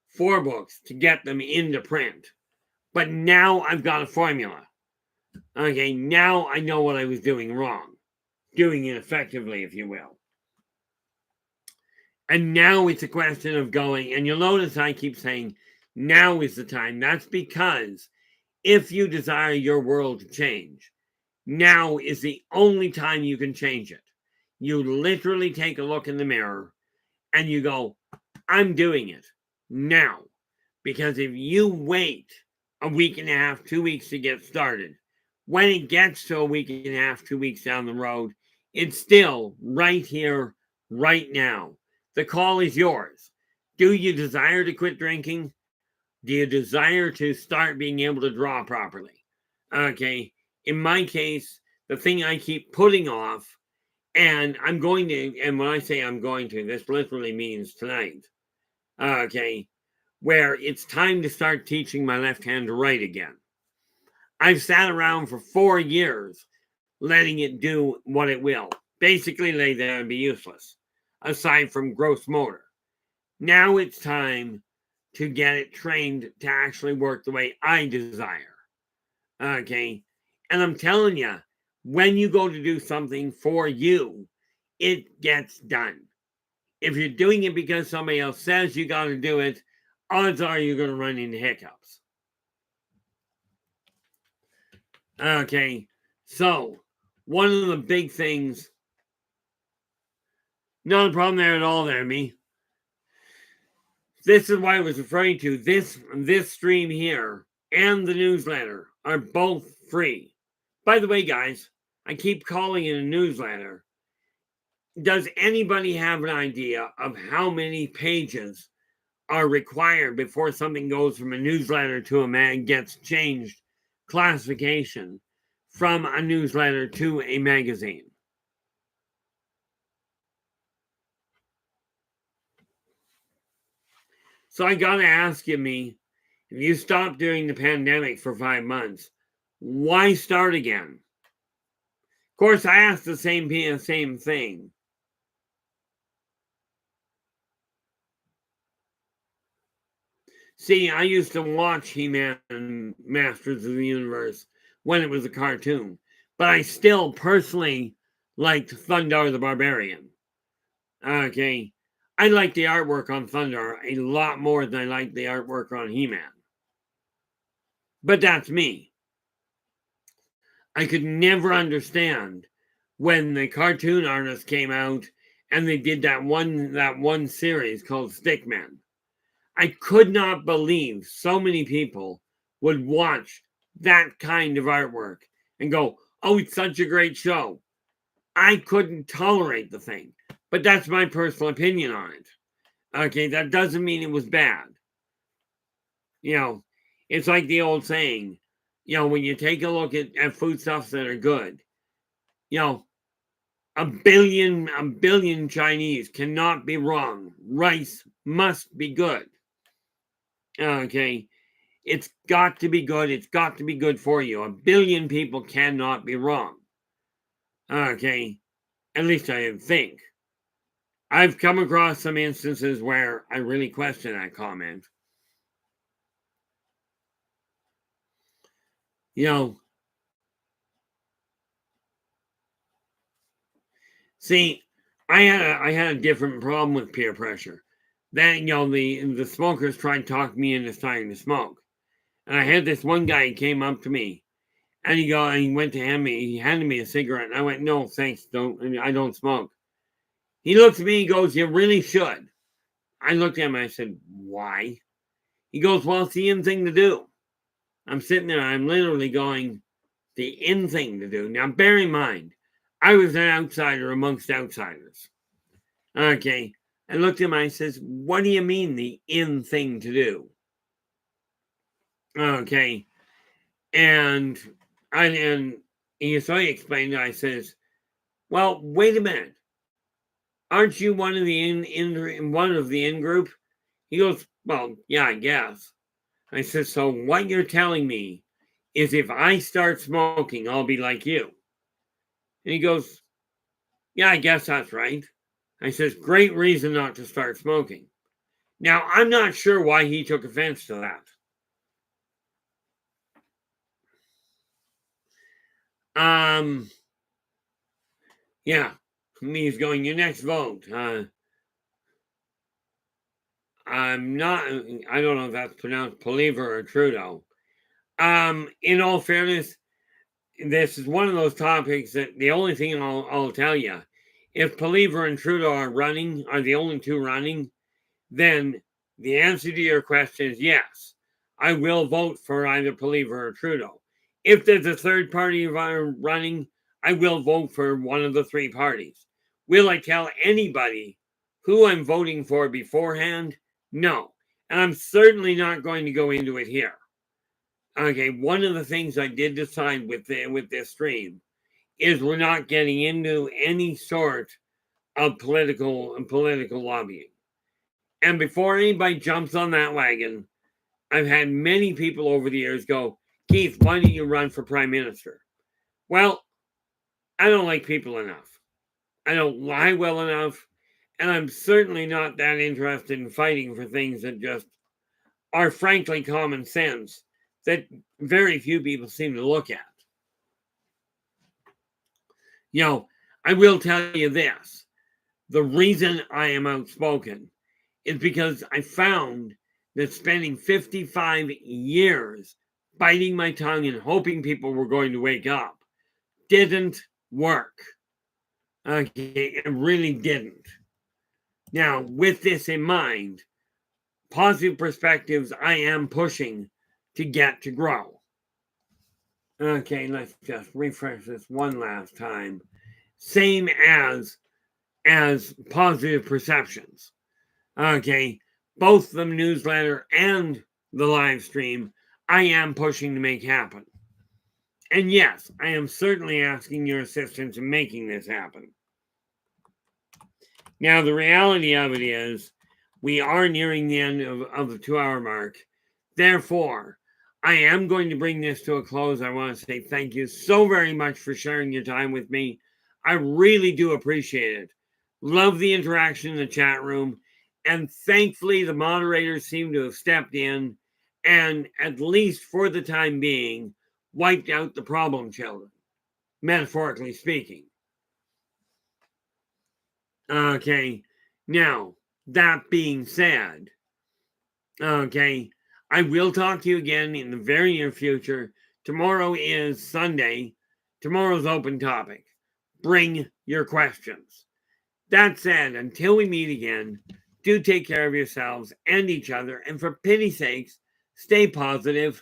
4 books to get them into print. But now I've got a formula. Okay, now I know what I was doing wrong. Doing it effectively, if you will. And now it's a question of going, and you'll notice I keep saying, now is the time. That's because if you desire your world to change, now is the only time you can change it. You literally take a look in the mirror and you go, I'm doing it now. Because if you wait a week and a half, 2 weeks to get started, when it gets to a week and a half, 2 weeks down the road, it's still right here, right now. The call is yours. Do you desire to quit drinking? Do you desire to start being able to draw properly? Okay. In my case, the thing I keep putting off, and I'm going to, and when I say I'm going to, this literally means tonight. Okay. Where it's time to start teaching my left hand to write again. I've sat around for 4 years letting it do what it will. Basically lay there and be useless, aside from gross motor. Now it's time to get it trained to actually work the way I desire. Okay. And I'm telling you, when you go to do something for you, it gets done. If you're doing it because somebody else says you got to do it, odds are you're going to run into hiccups. Okay. So, one of the big things, not a problem there at all there, me. This is why I was referring to this stream here and the newsletter are both free. By the way, guys, I keep calling it a newsletter. Does anybody have an idea of how many pages are required before something goes from a newsletter to a gets changed classification from a newsletter to a magazine? So I gotta ask you, me, if you stopped during the pandemic for 5 months, why start again? Of course, I asked the same thing. See, I used to watch He-Man and Masters of the Universe when it was a cartoon, but I still personally liked Thundar the Barbarian. Okay, I like the artwork on Thundar a lot more than I like the artwork on He-Man. But that's me. I could never understand when the cartoon artist came out and they did that one series called Stickman. I could not believe so many people would watch that kind of artwork and go, oh, it's such a great show. I couldn't tolerate the thing, but that's my personal opinion on it. Okay, that doesn't mean it was bad. You know, it's like the old saying, when you take a look at foodstuffs that are good, a billion Chinese cannot be wrong. Rice must be good. Okay, it's got to be good. It's got to be good for you. A billion people cannot be wrong. Okay, at least I think. I've come across some instances where I really question that comment. See, I had a different problem with peer pressure. Then the smokers tried to talk me into starting to smoke, and I had this one guy came up to me, and he went to hand me, he handed me a cigarette, and I went, no, thanks, I don't smoke. He looked at me, he goes, you really should. I looked at him, I said, why? He goes, well, it's the in thing to do. I'm sitting there, I'm literally going, the in thing to do. Now, bear in mind, I was an outsider amongst outsiders. Okay. I looked at him, I says, what do you mean the in thing to do? Okay. And he explained, I says, Well, wait a minute. Aren't you one of the in group? He goes, well, yeah, I guess. I said, so what you're telling me is if I start smoking, I'll be like you. And he goes, yeah, I guess that's right. I says, great reason not to start smoking. Now, I'm not sure why he took offense to that. Yeah, he's going, your next vote. I'm not, I don't know if that's pronounced Believer or Trudeau. In all fairness, this is one of those topics that the only thing I'll tell you, if Believer and Trudeau are the only two running, then the answer to your question is yes. I will vote for either Believer or Trudeau. If there's a third party running, I will vote for one of the three parties. Will I tell anybody who I'm voting for beforehand? No. And I'm certainly not going to go into it here. Okay, one of the things I did decide with this stream is we're not getting into any sort of political lobbying. And before anybody jumps on that wagon, I've had many people over the years go, Keith, why don't you run for prime minister? Well, I don't like people enough. I don't lie well enough. And I'm certainly not that interested in fighting for things that just are frankly common sense that very few people seem to look at. You know, I will tell you this. The reason I am outspoken is because I found that spending 55 years biting my tongue and hoping people were going to wake up didn't work. Okay, it really didn't. Now, with this in mind, positive perspectives I am pushing to get to grow. Okay, let's just refresh this one last time. Same as positive perceptions. Okay, both the newsletter and the live stream, I am pushing to make happen. And yes, I am certainly asking your assistance in making this happen. Now, the reality of it is, we are nearing the end of the 2-hour mark. Therefore, I am going to bring this to a close. I want to say thank you so very much for sharing your time with me. I really do appreciate it. Love the interaction in the chat room. And thankfully, the moderators seem to have stepped in and, at least for the time being, wiped out the problem children, metaphorically speaking. Okay, now, that being said, okay, I will talk to you again in the very near future. Tomorrow is Sunday. Tomorrow's open topic. Bring your questions. That said, until we meet again, do take care of yourselves and each other, and for pity's sakes, stay positive.